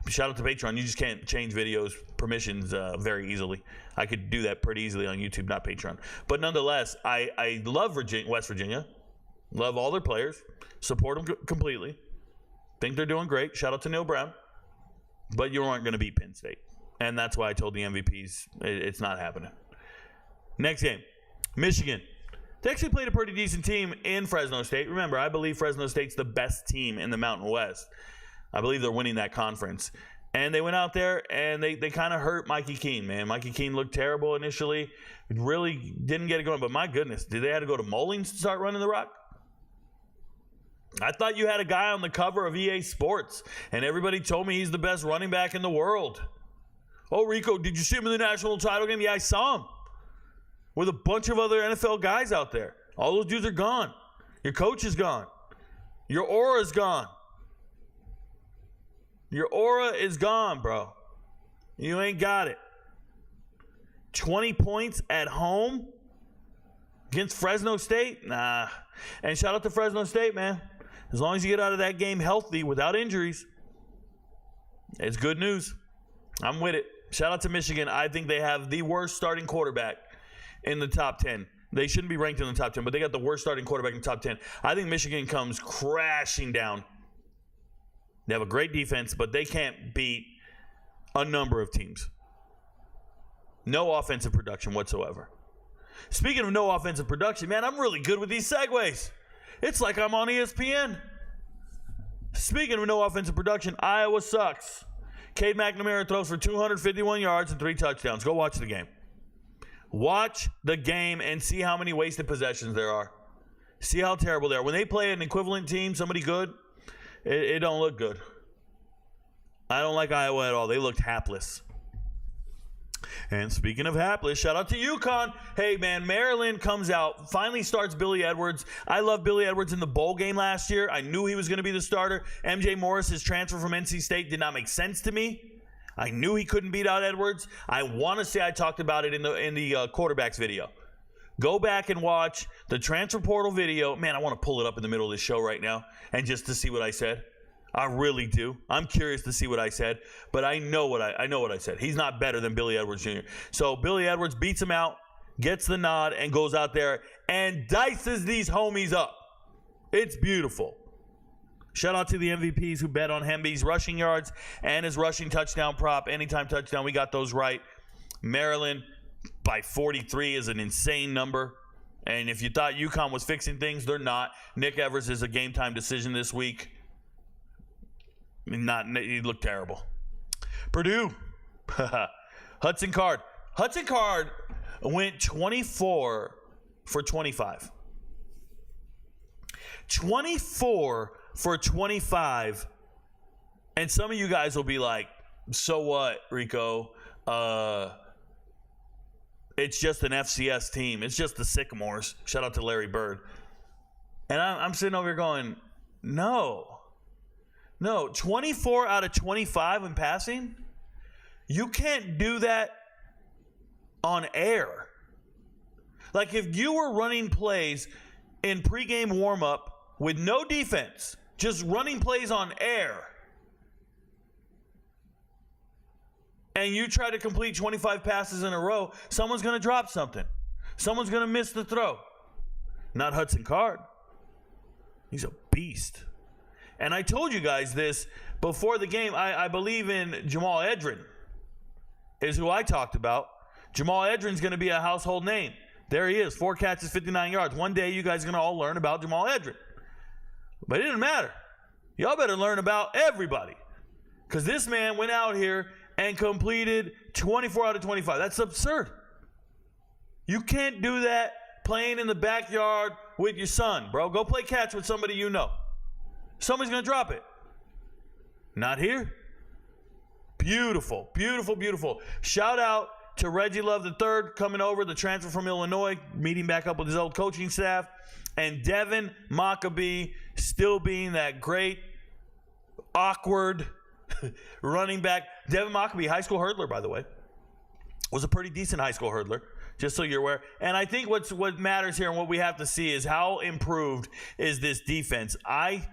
Shout out to Patreon. You just can't change videos permissions very easily. I could do that pretty easily on YouTube, not Patreon. But nonetheless, I love West Virginia. Love all their players. Support them completely. Think they're doing great. Shout out to Neil Brown. But you aren't going to beat Penn State. And that's why I told the MVPs it's not happening. Next game, Michigan. They actually played a pretty decent team in Fresno State. Remember, I believe Fresno State's the best team in the Mountain West. I believe they're winning that conference. And they went out there and they kind of hurt Mikey Keene, man. Mikey Keene looked terrible initially. Really didn't get it going. But my goodness, did they have to go to Mullings to start running the rock? I thought you had a guy on the cover of EA Sports, and everybody told me he's the best running back in the world. Oh, Rico, did you see him in the national title game? Yeah, I saw him with a bunch of other NFL guys out there. All those dudes are gone. Your coach is gone. Your aura is gone. Your aura is gone, bro. You ain't got it. 20 points at home against Fresno State? Nah. And shout out to Fresno State, man. As long as you get out of that game healthy without injuries, it's good news. I'm with it. Shout out to Michigan. I think they have the worst starting quarterback in the top 10. They shouldn't be ranked in the top 10, but they got the worst starting quarterback in the top 10. I think Michigan comes crashing down. They have a great defense, but they can't beat a number of teams. No offensive production whatsoever. Speaking of no offensive production, man, I'm really good with these segues. It's like I'm on ESPN. Speaking of no offensive production, Iowa sucks. Cade McNamara throws for 251 yards and 3 touchdowns. Go watch the game. Watch the game and see how many wasted possessions there are. See how terrible they are. When they play an equivalent team, somebody good, it don't look good. I don't like Iowa at all. They looked hapless. And speaking of hapless, shout out to UConn. Hey, man, Maryland comes out, finally starts Billy Edwards. I love Billy Edwards in the bowl game last year. I knew he was going to be the starter. MJ Morris's transfer from NC State did not make sense to me. I knew he couldn't beat out Edwards. I want to say I talked about it in the quarterbacks video. Go back and watch the transfer portal video. Man, I want to pull it up in the middle of this show right now and just to see what I said. I really do. I'm curious to see what I said, but I know what I said. He's not better than Billy Edwards Jr. So Billy Edwards beats him out, gets the nod, and goes out there and dices these homies up. It's beautiful. Shout out to the MVPs who bet on Hemby's rushing yards and his rushing touchdown prop. Anytime touchdown, we got those right. Maryland by 43 is an insane number. And if you thought UConn was fixing things, they're not. Nick Evers is a game-time decision this week. He looked terrible. Purdue. Hudson Card. Hudson Card went 24 for 25. 24 for 25. And some of you guys will be like, so what, Rico? It's just an FCS team. It's just the Sycamores. Shout out to Larry Bird. And I'm sitting over here going, no, 24 out of 25 in passing? You can't do that on air. Like if you were running plays in pregame warm-up with no defense, just running plays on air, and you try to complete 25 passes in a row, someone's going to drop something. Someone's going to miss the throw. Not Hudson Card. He's a beast. And I told you guys this before the game. I believe in Jamal Edrin is who I talked about. Jamal Edrin's going to be a household name. There he is, 4 catches, 59 yards. One day you guys are going to all learn about Jamal Edrin. But it didn't matter. Y'all better learn about everybody. Because this man went out here and completed 24 out of 25. That's absurd. You can't do that playing in the backyard with your son, bro. Go play catch with somebody you know. Somebody's going to drop it. Not here. Beautiful, beautiful, beautiful. Shout out to Reggie Love III coming over, the transfer from Illinois, meeting back up with his old coaching staff. And Devin Maccabee still being that great, awkward running back. Devin Mockabee, high school hurdler, by the way. Was a pretty decent high school hurdler, just so you're aware. And I think what matters here and what we have to see is how improved is this defense. I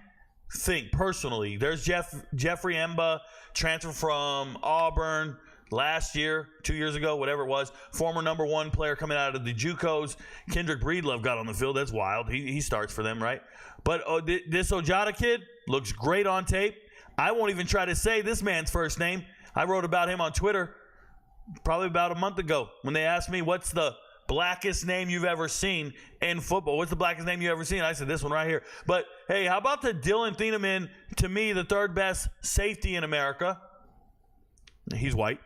think, personally, there's Jeffrey Emba, transfer from Auburn last year, 2 years ago, whatever it was. Former number one player coming out of the JUCOs. Kendrick Breedlove got on the field. That's wild. He starts for them, right? But this Ojada kid looks great on tape. I won't even try to say this man's first name. I wrote about him on Twitter probably about a month ago when they asked me, what's the blackest name you've ever seen in football? What's the blackest name you've ever seen? I said, this one right here. But, hey, how about the Dylan Thieneman, to me, the third best safety in America? He's white.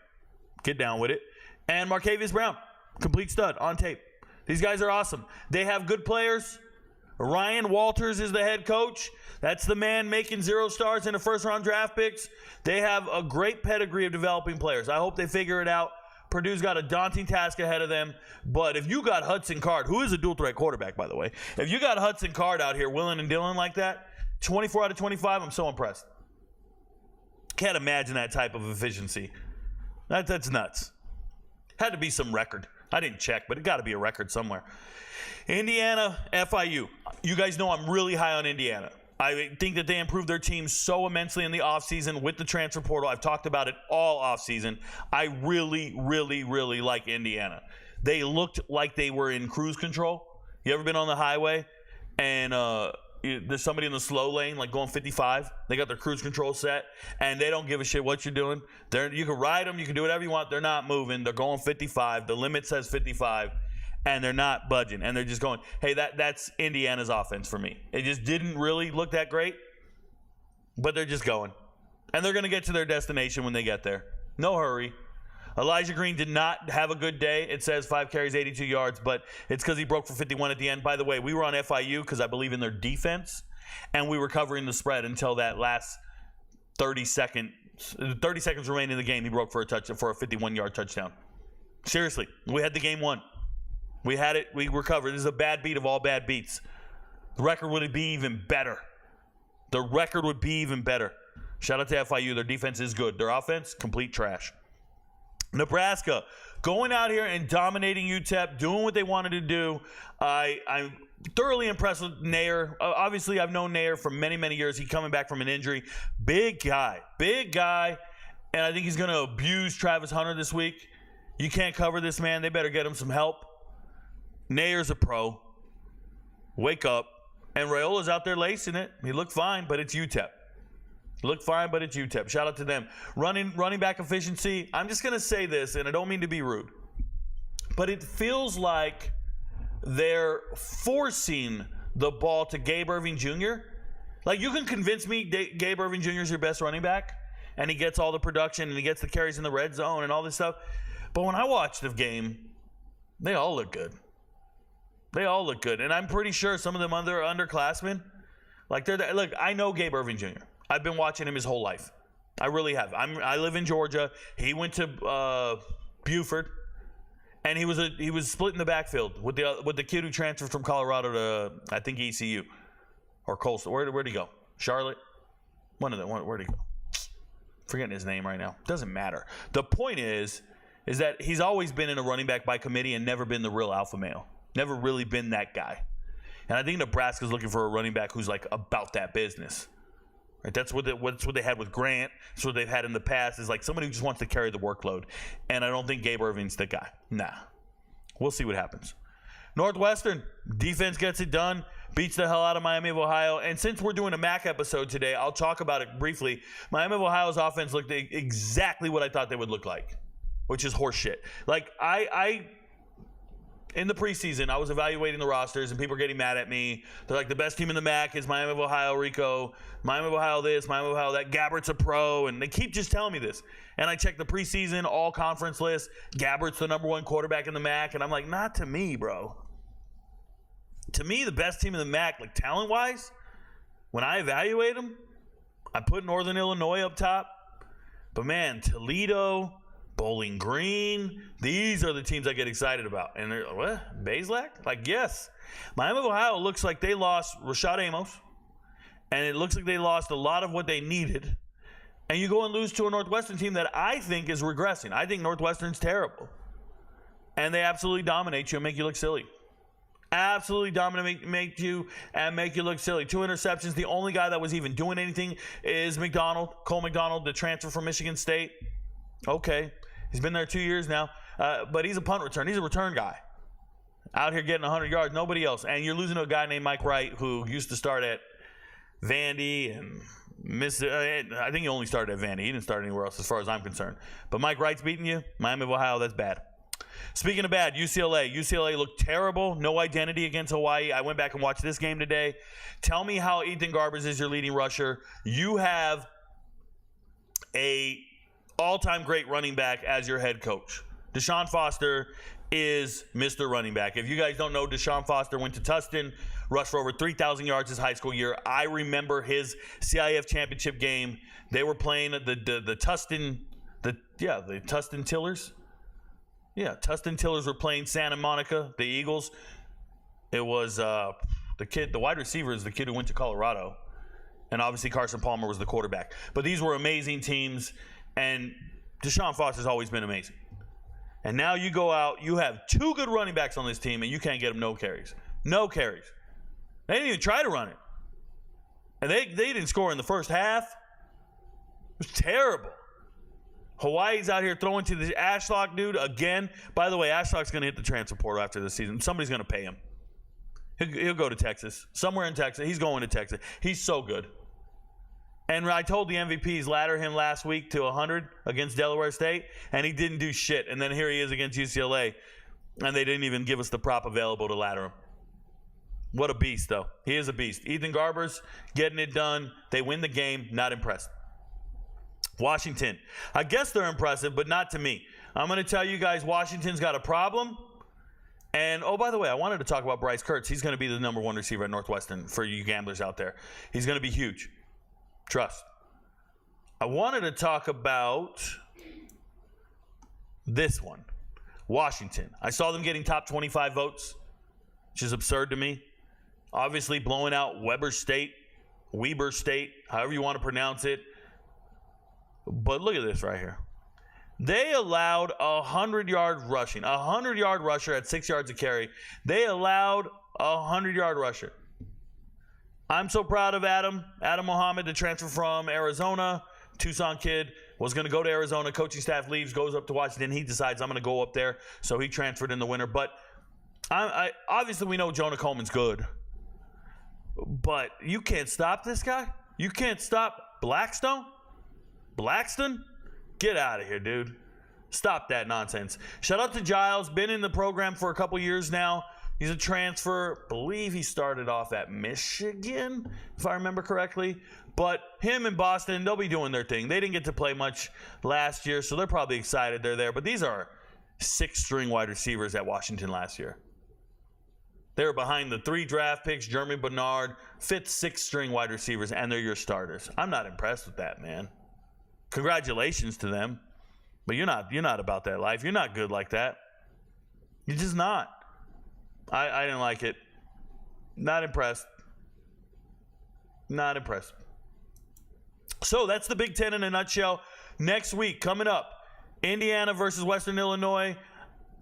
Get down with it. And Marcavius Brown, complete stud on tape. These guys are awesome. They have good players. Ryan Walters is the head coach. That's the man making 0 stars in the first-round draft picks. They have a great pedigree of developing players. I hope they figure it out. Purdue's got a daunting task ahead of them. But if you got Hudson Card, who is a dual-threat quarterback, by the way, if you got Hudson Card out here willing and dealing like that, 24 out of 25, I'm so impressed. Can't imagine that type of efficiency. That's nuts. Had to be some record. I didn't check, but it got to be a record somewhere. Indiana, FIU. You guys know I'm really high on Indiana. I think that they improved their team so immensely in the offseason with the transfer portal. I've talked about it all offseason. I really, really, really like Indiana. They looked like they were in cruise control. You ever been on the highway and there's somebody in the slow lane, like going 55? They got their cruise control set, and they don't give a shit what you're doing. You can ride them. You can do whatever you want. They're not moving. They're going 55. The limit says 55. And they're not budging, and they're just going, hey, that's Indiana's offense for me. It just didn't really look that great, but they're just going. And they're going to get to their destination when they get there. No hurry. Elijah Green did not have a good day. It says 5 carries, 82 yards, but it's because he broke for 51 at the end. By the way, we were on FIU because I believe in their defense, and we were covering the spread until that last 30 seconds remaining in the game. He broke for a 51-yard touchdown. Seriously, we had the game won. We had it. We recovered. This is a bad beat of all bad beats. The record would be even better. The record would be even better. Shout out to FIU. Their defense is good. Their offense, complete trash. Nebraska, going out here and dominating UTEP, doing what they wanted to do. I'm thoroughly impressed with Nair. Obviously, I've known Nair for many, many years. He's coming back from an injury. Big guy. And I think he's going to abuse Travis Hunter this week. You can't cover this man. They better get him some help. Nair's a pro. Wake up. And Rayola's out there lacing it. He looked fine, but it's UTEP. Shout out to them. Running back efficiency. I'm just going to say this, and I don't mean to be rude, but it feels like they're forcing the ball to Gabe Irving Jr. Like, you can convince me Gabe Irving Jr. is your best running back, and he gets all the production, and he gets the carries in the red zone and all this stuff. But when I watched the game, they all look good. And I'm pretty sure some of them underclassmen, look, I know Gabe Irving Jr. I've been watching him his whole life. I really have. I live in Georgia. He went to Buford, and he was split in the backfield with the kid who transferred from Colorado to, I think, ECU or Coastal. Where'd he go? Charlotte? One of them. Where'd he go? Forgetting his name right now. Doesn't matter. The point is that he's always been in a running back by committee and never been the real alpha male. Never really been that guy. And I think Nebraska's looking for a running back who's like about that business. Right? That's what they had with Grant. That's what they've had in the past, is like somebody who just wants to carry the workload. And I don't think Gabe Irving's the guy. Nah. We'll see what happens. Northwestern, defense gets it done, beats the hell out of Miami of Ohio. And since we're doing a MAC episode today, I'll talk about it briefly. Miami of Ohio's offense looked exactly what I thought they would look like, which is horseshit. Like, in the preseason, I was evaluating the rosters, and people are getting mad at me. They're like, the best team in the MAC is Miami of Ohio, Rico. Miami of Ohio this, Miami of Ohio that. Gabbert's a pro, and they keep just telling me this. And I check the preseason all-conference list. Gabbert's the number one quarterback in the MAC, and I'm like, not to me, bro. To me, the best team in the MAC, like talent-wise, when I evaluate them, I put Northern Illinois up top. But, man, Toledo, Bowling Green, these are the teams I get excited about. And they're like, what? Bazelak? Like, yes. Miami of Ohio looks like they lost Rashad Amos, and it looks like they lost a lot of what they needed. And you go and lose to a Northwestern team that I think is regressing. I think Northwestern's terrible. And they absolutely dominate you and make you look silly. Absolutely dominate you and make you look silly. 2 interceptions. The only guy that was even doing anything is Cole McDonald, the transfer from Michigan State. Okay. He's been there 2 years now. But he's a punt return. He's a return guy. Out here getting 100 yards. Nobody else. And you're losing to a guy named Mike Wright who used to start at Vandy and I think he only started at Vandy. He didn't start anywhere else as far as I'm concerned. But Mike Wright's beating you. Miami of Ohio, that's bad. Speaking of bad, UCLA. UCLA looked terrible. No identity against Hawaii. I went back and watched this game today. Tell me how Ethan Garbers is your leading rusher. You have a all-time great running back as your head coach. Deshaun Foster is Mr. Running Back. If you guys don't know, Deshaun Foster went to Tustin, rushed for over 3,000 yards his high school year. I remember his CIF championship game. They were playing the Tustin Tillers. Yeah, Tustin Tillers were playing Santa Monica, the Eagles. It was the wide receiver is the kid who went to Colorado. And obviously Carson Palmer was the quarterback. But these were amazing teams, and Deshaun Foster's always been amazing. And now you go out, you have 2 good running backs on this team, and you can't get them no carries. No carries. They didn't even try to run it. And they didn't score in the first half. It was terrible. Hawaii's out here throwing to the Ashlock dude again. By the way, Ashlock's going to hit the transfer portal after this season. Somebody's going to pay him. He'll go to Texas. Somewhere in Texas. He's going to Texas. He's so good. And I told the MVPs ladder him last week to 100 against Delaware State, and he didn't do shit. And then here he is against UCLA, and they didn't even give us the prop available to ladder him. What a beast, though. He is a beast. Ethan Garbers getting it done. They win the game. Not impressed. Washington. I guess they're impressive, but not to me. I'm going to tell you guys Washington's got a problem. And, oh, by the way, I wanted to talk about Bryce Kurtz. He's going to be the number 1 receiver at Northwestern for you gamblers out there. He's going to be huge. Trust. I wanted to talk about this one. Washington. I saw them getting top 25 votes, which is absurd to me. Obviously blowing out Weber State, however you want to pronounce it. But look at this right here. They allowed 100-yard rushing. A 100-yard rusher at 6 yards a carry. They allowed a 100-yard rusher. I'm so proud of Adam Mohammed, the transfer from Arizona, Tucson kid, was going to go to Arizona. Coaching staff leaves, goes up to Washington. He decides, I'm going to go up there. So he transferred in the winter. But I obviously we know Jonah Coleman's good. But you can't stop this guy? You can't stop Blackstone? Blackston? Get out of here, dude. Stop that nonsense. Shout out to Giles. Been in the program for a couple years now. He's a transfer. I believe he started off at Michigan, if I remember correctly. But him and Boston, they'll be doing their thing. They didn't get to play much last year, so they're probably excited they're there. But these are 6-string wide receivers at Washington last year. They were behind the 3 draft picks, Jeremy Bernard, 5th, 6th-string wide receivers, and they're your starters. I'm not impressed with that, man. Congratulations to them. But you're not about that life. You're not good like that. You're just not. I didn't like it. Not impressed. Not impressed. So that's the Big Ten in a nutshell. Next week, coming up, Indiana versus Western Illinois.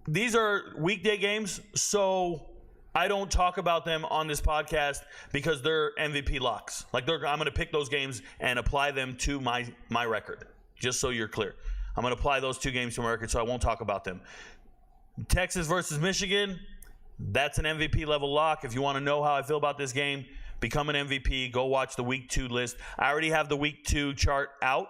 These are weekday games, so I don't talk about them on this podcast because they're MVP locks. I'm going to pick those games and apply them to my record, just so you're clear. I'm going to apply those 2 games to my record, so I won't talk about them. Texas versus Michigan, that's an MVP level lock. If you want to know how I feel about this game, become an MVP. Go watch the Week 2 list. I already have the Week 2 chart out,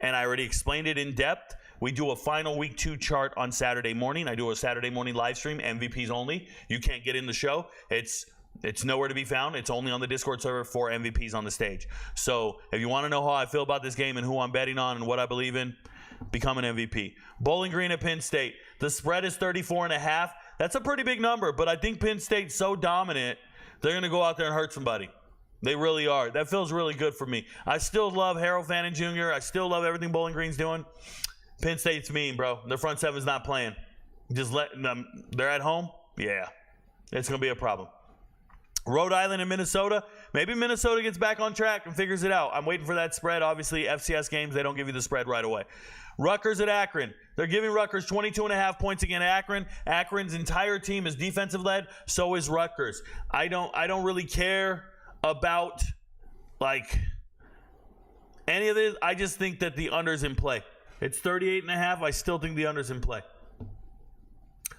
and I already explained it in depth. We do a final Week 2 chart on Saturday morning. I do a Saturday morning live stream, MVPs only. You can't get in the show. It's nowhere to be found. It's only on the Discord server for MVPs on the stage. So if you want to know how I feel about this game and who I'm betting on and what I believe in, become an MVP. Bowling Green at Penn State. The spread is 34.5. That's a pretty big number, but I think Penn State's so dominant, they're going to go out there and hurt somebody. They really are. That feels really good for me. I still love Harold Fannin Jr. I still love everything Bowling Green's doing. Penn State's mean, bro. Their front seven's not playing. Just let them. They're at home. Yeah, it's going to be a problem. Rhode Island and Minnesota. Maybe Minnesota gets back on track and figures it out. I'm waiting for that spread. Obviously, FCS games, they don't give you the spread right away. Rutgers at Akron. They're giving Rutgers 22.5 points against Akron. Akron's entire team is defensive led. So is Rutgers. I don't really care about like any of this. I just think that the under's in play. It's 38.5. I still think the under's in play.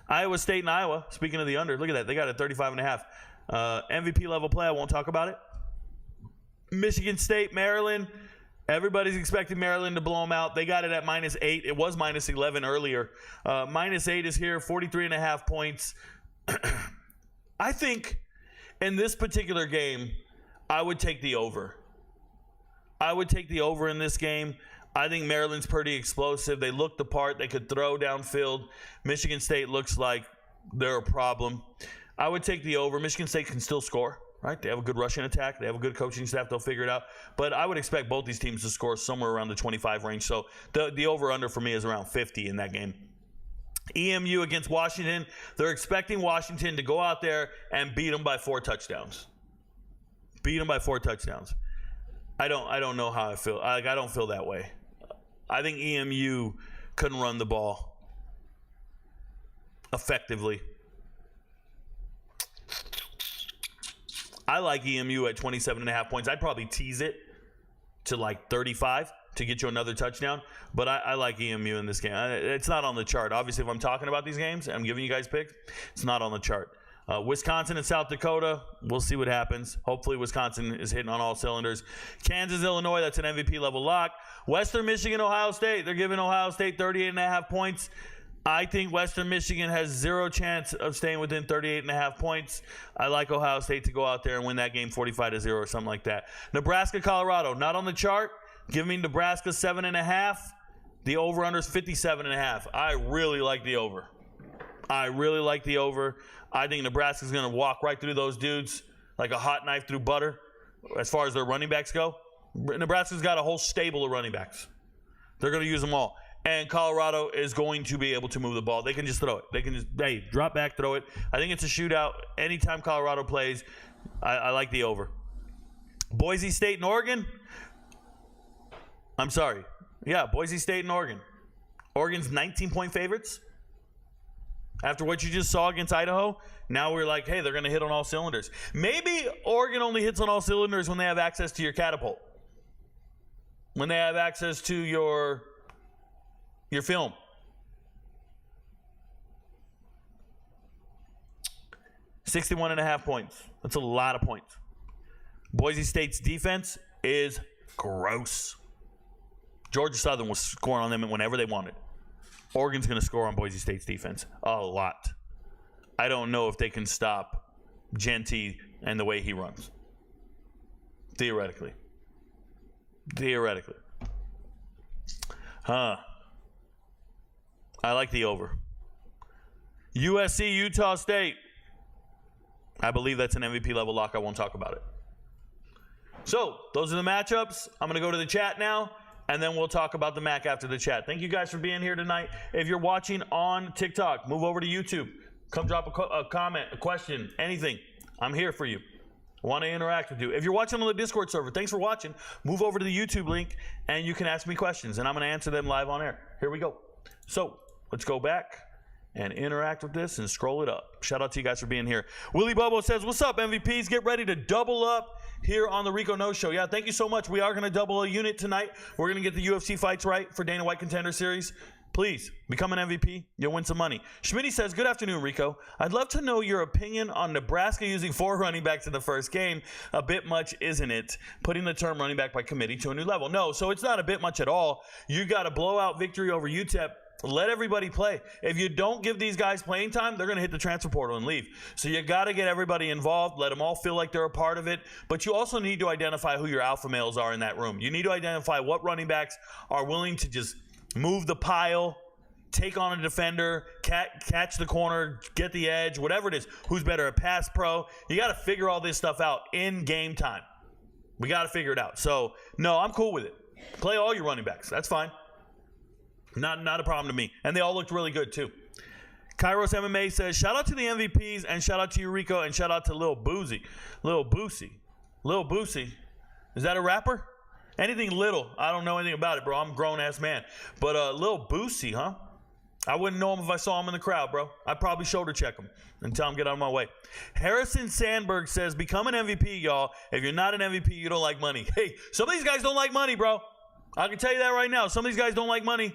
Iowa State and Iowa. Speaking of the under, look at that. They got it 35.5. MVP level play. I won't talk about it. Michigan State, Maryland. Everybody's expecting Maryland to blow them out. They got it at -8. It was -11 earlier. -8 is here, 43.5 points. I think in this particular game, I would take the over. I would take the over in this game. I think Maryland's pretty explosive. They look the part. They could throw downfield. Michigan State looks like they're a problem. I would take the over. Michigan State can still score. Right? They have a good rushing attack. They have a good coaching staff. They'll figure it out. But I would expect both these teams to score somewhere around the 25 range. So the over-under for me is around 50 in that game. EMU against Washington. They're expecting Washington to go out there and beat them by 4 touchdowns. Beat them by 4 touchdowns. I don't know how I feel. I don't feel that way. I think EMU couldn't run the ball effectively. I like EMU at 27.5 points. I'd probably tease it to like 35 to get you another touchdown. But I like EMU in this game. It's not on the chart. Obviously, if I'm talking about these games, I'm giving you guys picks. It's not on the chart. Wisconsin and South Dakota, we'll see what happens. Hopefully, Wisconsin is hitting on all cylinders. Kansas, Illinois, that's an MVP level lock. Western Michigan, Ohio State. They're giving Ohio State 38.5 points. I think Western Michigan has 0 chance of staying within 38.5 points. I like Ohio State to go out there and win that game 45-0 or something like that. Nebraska, Colorado, not on the chart. Give me Nebraska 7.5. The over-under is 57.5. I really like the over. I really like the over. I think Nebraska's going to walk right through those dudes like a hot knife through butter as far as their running backs go. Nebraska's got a whole stable of running backs. They're going to use them all. And Colorado is going to be able to move the ball. They can just throw it. They can just, drop back, throw it. I think it's a shootout. Anytime Colorado plays, I like the over. Boise State and Oregon. I'm sorry. Yeah, Boise State and Oregon. Oregon's 19-point favorites. After what you just saw against Idaho, now we're like, hey, they're going to hit on all cylinders. Maybe Oregon only hits on all cylinders when they have access to your catapult. When they have access to your film. $61.5 points. That's a lot of points. Boise State's defense is gross. Georgia Southern was scoring on them whenever they wanted. Oregon's going to score on Boise State's defense a lot. I don't know if they can stop Genty and the way he runs. Theoretically. I like the over. USC, Utah State. I believe that's an MVP level lock. I won't talk about it. So, those are the matchups. I'm going to go to the chat now, and then we'll talk about the MAC after the chat. Thank you guys for being here tonight. If you're watching on TikTok, move over to YouTube. Come drop a comment, a question, anything. I'm here for you. I want to interact with you. If you're watching on the Discord server, thanks for watching. Move over to the YouTube link, and you can ask me questions, and I'm going to answer them live on air. Here we go. So, let's go back and interact with this and scroll it up. Shout out to you guys for being here. Willie Bobo says, what's up, MVPs? Get ready to double up here on the RicoKnows Show. Yeah, thank you so much. We are going to double a unit tonight. We're going to get the UFC fights right for Dana White Contender Series. Please, become an MVP. You'll win some money. Schmitty says, good afternoon, Rico. I'd love to know your opinion on Nebraska using 4 running backs in the first game. A bit much, isn't it? Putting the term running back by committee to a new level. No, so it's not a bit much at all. You got a blowout victory over UTEP. Let everybody play. If you don't give these guys playing time, they're going to hit the transfer portal and leave. So you got to get everybody involved. Let them all feel like they're a part of it. But you also need to identify who your alpha males are in that room. You need to identify what running backs are willing to just move the pile, take on a defender, catch the corner, get the edge, whatever it is. Who's better at pass pro? You got to figure all this stuff out in game time. We got to figure it out. So, no, I'm cool with it. Play all your running backs. That's fine. Not a problem to me. And they all looked really good, too. Kairos MMA says, shout out to the MVPs and shout out to you, Rico, and shout out to Lil Boozy. Lil Boosie. Is that a rapper? Anything little. I don't know anything about it, bro. I'm a grown-ass man. But Lil Boosie, huh? I wouldn't know him if I saw him in the crowd, bro. I'd probably shoulder check him and tell him get out of my way. Harrison Sandberg says, become an MVP, y'all. If you're not an MVP, you don't like money. Hey, some of these guys don't like money, bro. I can tell you that right now. Some of these guys don't like money.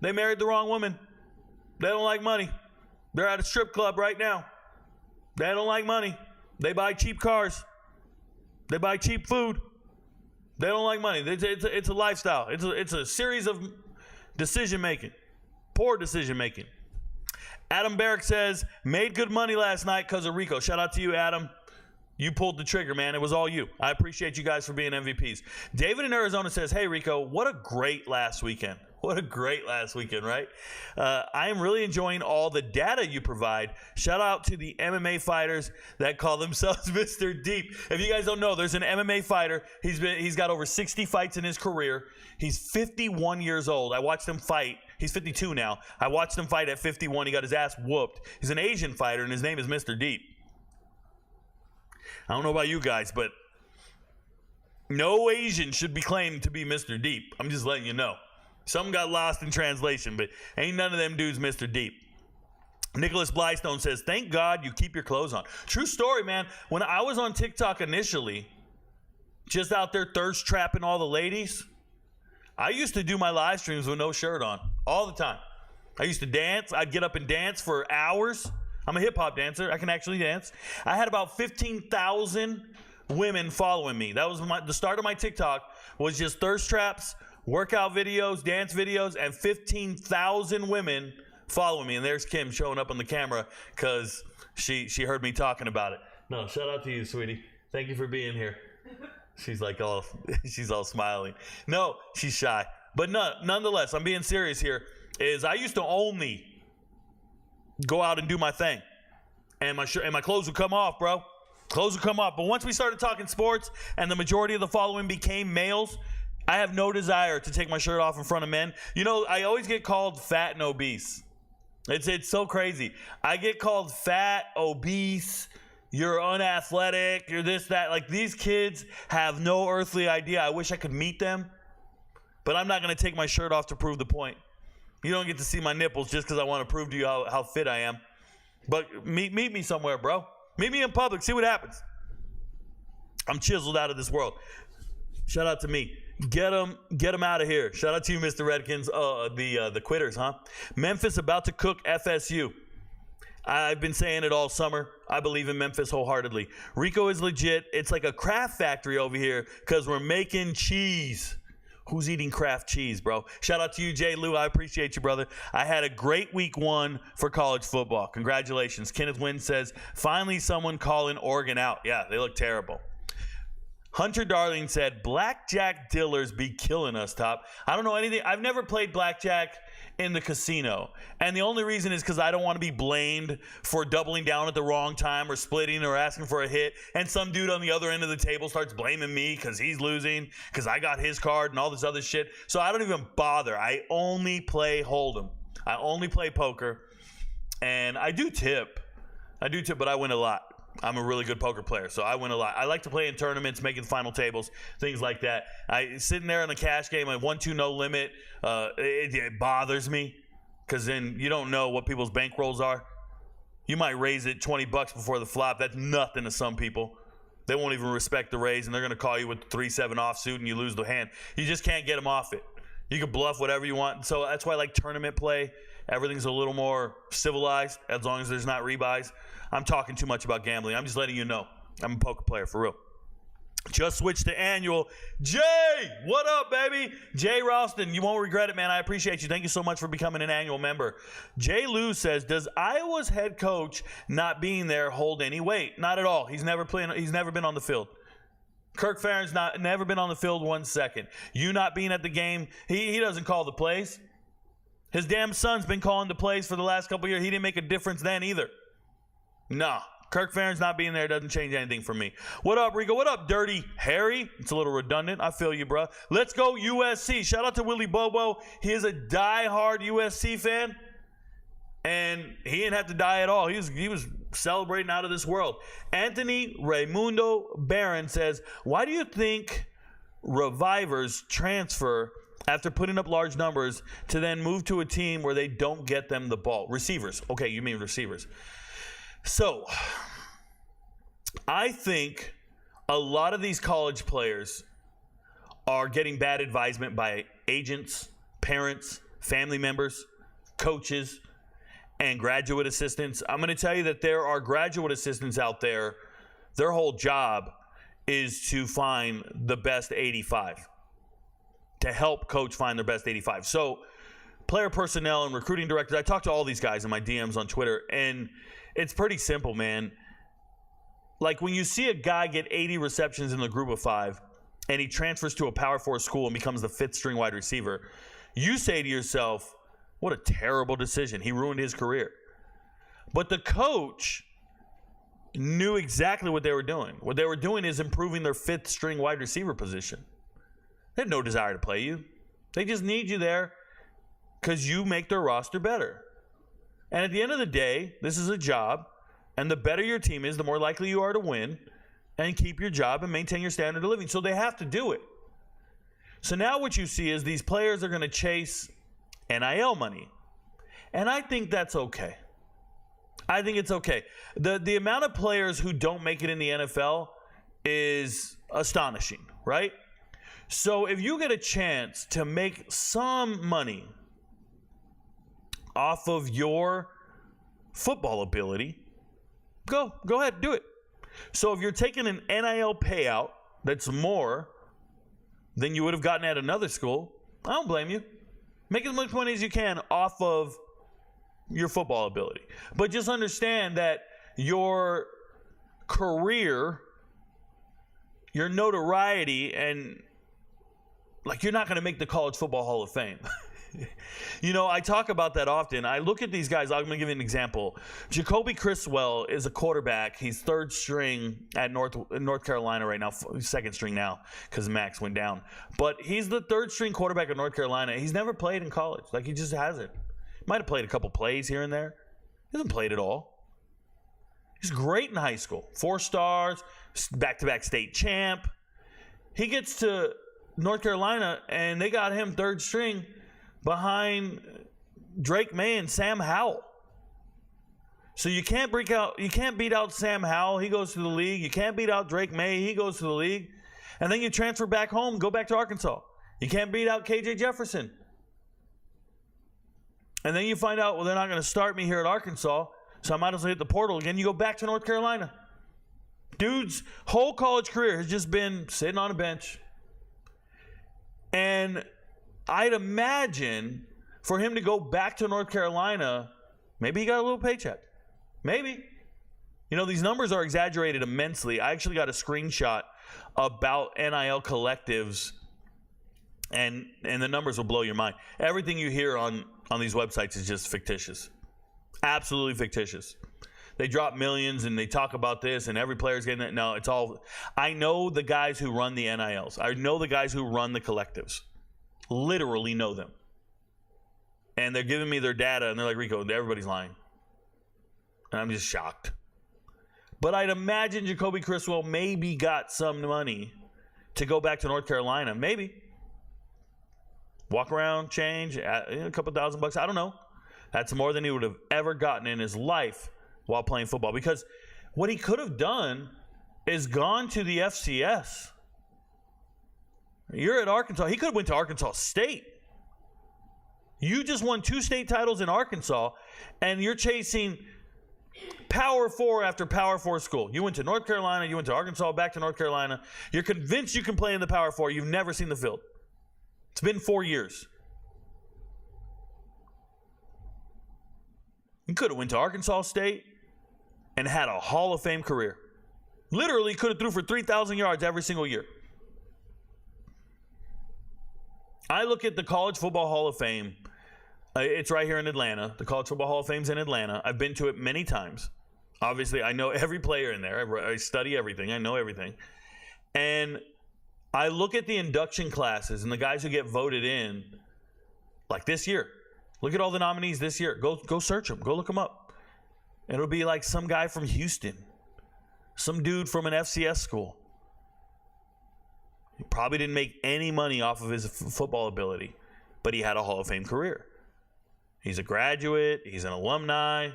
They married the wrong woman. They don't like money. They're at a strip club right now. They don't like money. They buy cheap cars. They buy cheap food. They don't like money. It's a lifestyle. It's a series of decision-making. Poor decision-making. Adam Barrick says, made good money last night because of Rico. Shout out to you, Adam. You pulled the trigger, man. It was all you. I appreciate you guys for being MVPs. David in Arizona says, hey, Rico, what a great last weekend. What a great last weekend, right? I am really enjoying all the data you provide. Shout out to the MMA fighters that call themselves Mr. Deep. If you guys don't know, there's an MMA fighter. He's got over 60 fights in his career. He's 51 years old. I watched him fight. He's 52 now. I watched him fight at 51. He got his ass whooped. He's an Asian fighter, and his name is Mr. Deep. I don't know about you guys, but no Asian should be claimed to be Mr. Deep. I'm just letting you know. Some got lost in translation, but ain't none of them dudes Mr. Deep. Nicholas Blystone says, thank God you keep your clothes on. True story, man. When I was on TikTok initially, just out there thirst trapping all the ladies, I used to do my live streams with no shirt on all the time. I used to dance. I'd get up and dance for hours. I'm a hip-hop dancer. I can actually dance. I had about 15,000 women following me. That was the start of my TikTok, was just thirst traps, workout videos, dance videos, and 15,000 women following me. And there's Kim showing up on the camera because she heard me talking about it. No, shout out to you, sweetie. Thank you for being here. She's all smiling. No, she's shy. But nonetheless, I'm being serious here, is I used to only go out and do my thing. And my clothes would come off, bro. Clothes would come off. But once we started talking sports and the majority of the following became males, I have no desire to take my shirt off in front of men. You know, I always get called fat and obese. It's so crazy. I get called fat, obese, you're unathletic, you're this, that. Like, these kids have no earthly idea. I wish I could meet them, but I'm not going to take my shirt off to prove the point. You don't get to see my nipples just because I want to prove to you how fit I am. But meet me somewhere, bro. Meet me in public. See what happens. I'm chiseled out of this world. Shout out to me. Get them out of here. Shout out to you, Mr. Redkins. The quitters, huh? Memphis about to cook FSU. I've been saying it all summer. I believe in Memphis wholeheartedly. Rico is legit. It's like a craft factory over here because we're making cheese. Who's eating craft cheese, bro? Shout out to you, Jay Lou. I appreciate you, brother. I had a great week 1 for college football. Congratulations. Kenneth Wynn says, finally someone calling Oregon out. Yeah, they look terrible. Hunter Darling said, blackjack dealers be killing us, Top. I don't know anything. I've never played blackjack in the casino. And the only reason is because I don't want to be blamed for doubling down at the wrong time or splitting or asking for a hit. And some dude on the other end of the table starts blaming me because he's losing, because I got his card and all this other shit. So I don't even bother. I only play Hold'em. I only play poker. And I do tip, but I win a lot. I'm a really good poker player, so I win a lot. I like to play in tournaments, making final tables, things like that. Sitting there in a cash game, like 1-2 no limit, it bothers me because then you don't know what people's bankrolls are. You might raise it $20 before the flop. That's nothing to some people. They won't even respect the raise, and they're going to call you with the 3-7 offsuit, and you lose the hand. You just can't get them off it. You can bluff whatever you want. So that's why I like tournament play. Everything's a little more civilized as long as there's not rebuys. I'm talking too much about gambling. I'm just letting you know. I'm a poker player for real. Just switched to annual. Jay, what up, baby? Jay Ralston, you won't regret it, man. I appreciate you. Thank you so much for becoming an annual member. Jay Lou says, does Iowa's head coach not being there hold any weight? Not at all. He's never been on the field. Kirk Ferentz never been on the field 1 second. You not being at the game, he doesn't call the plays. His damn son's been calling the plays for the last couple of years. He didn't make a difference then either. Nah, Kirk Ferentz not being there doesn't change anything for me. What up, Rico? What up, Dirty Harry? It's a little redundant. I feel you, bro. Let's go USC. Shout out to Willie Bobo. He is a diehard USC fan, and he didn't have to die at all. He was celebrating out of this world. Anthony Raimundo Barron says, why do you think revivers transfer after putting up large numbers to then move to a team where they don't get them the ball? Receivers. Okay, you mean receivers. So, I think a lot of these college players are getting bad advisement by agents, parents, family members, coaches, and graduate assistants. I'm going to tell you that there are graduate assistants out there. Their whole job is to find the best 85, to help coach find their best 85. So player personnel and recruiting directors, I talk to all these guys in my DMs on Twitter, and it's pretty simple, man. Like when you see a guy get 80 receptions in the group of 5 and he transfers to a Power 4 school and becomes the 5th string wide receiver, you say to yourself, what a terrible decision. He ruined his career. But the coach knew exactly what they were doing. What they were doing is improving their 5th string wide receiver position. They have no desire to play you. They just need you there because you make their roster better. And at the end of the day, this is a job. And the better your team is, the more likely you are to win and keep your job and maintain your standard of living. So they have to do it. So now what you see is these players are going to chase NIL money. And I think that's okay. I think it's okay. The amount of players who don't make it in the NFL is astonishing, right? So if you get a chance to make some money off of your football ability, go ahead, do it. So if you're taking an NIL payout that's more than you would have gotten at another school, I don't blame you. Make as much money as you can off of your football ability. But just understand that your career, your notoriety, and like you're not going to make the College Football Hall of Fame. You know, I talk about that often. I look at these guys. I'm going to give you an example. Jacoby Criswell is a quarterback. He's 3rd string at North Carolina right now. 2nd string now because Max went down. But he's the 3rd string quarterback at North Carolina. He's never played in college. Like, he just hasn't. Might have played a couple plays here and there. He hasn't played at all. He's great in high school. 4 stars, back-to-back state champ. He gets to North Carolina, and they got him 3rd string behind Drake May and Sam Howell. So you can't beat out Sam Howell. He goes to the league. You can't beat out Drake May. He goes to the league. And then you transfer back home, go back to Arkansas. You can't beat out KJ Jefferson. And then you find out, well, they're not going to start me here at Arkansas, so I might as well hit the portal again. You go back to North Carolina. Dude's whole college career has just been sitting on a bench. And I'd imagine for him to go back to North Carolina, maybe he got a little paycheck. Maybe. You know, these numbers are exaggerated immensely. I actually got a screenshot about NIL collectives, and the numbers will blow your mind. Everything you hear on these websites is just fictitious. Absolutely fictitious. They drop millions and they talk about this and every player's getting it. No, it's all. I know the guys who run the NILs. I know the guys who run the collectives. Literally know them. And they're giving me their data and they're like, Rico, everybody's lying. And I'm just shocked. But I'd imagine Jacoby Criswell maybe got some money to go back to North Carolina. Maybe. Walk around, change, a couple $1,000. I don't know. That's more than he would have ever gotten in his life while playing football. Because what he could have done is gone to the FCS. You're at Arkansas. He could have went to Arkansas State. You just won 2 state titles in Arkansas, and you're chasing Power 4 after Power 4 school. You went to North Carolina. You went to Arkansas, back to North Carolina. You're convinced you can play in the Power 4. You've never seen the field. It's been 4 years. You could have went to Arkansas State and had a Hall of Fame career. Literally could have threw for 3,000 yards every single year. I look at the College Football Hall of Fame. It's right here in Atlanta. The College Football Hall of Fame's in Atlanta. I've been to it many times. Obviously, I know every player in there. I study everything. I know everything. And I look at the induction classes and the guys who get voted in, like this year. Look at all the nominees this year. Go search them. Go look them up. It'll be like some guy from Houston, some dude from an FCS school. He probably didn't make any money off of his football ability, but he had a Hall of Fame career. He's a graduate. He's an alumni.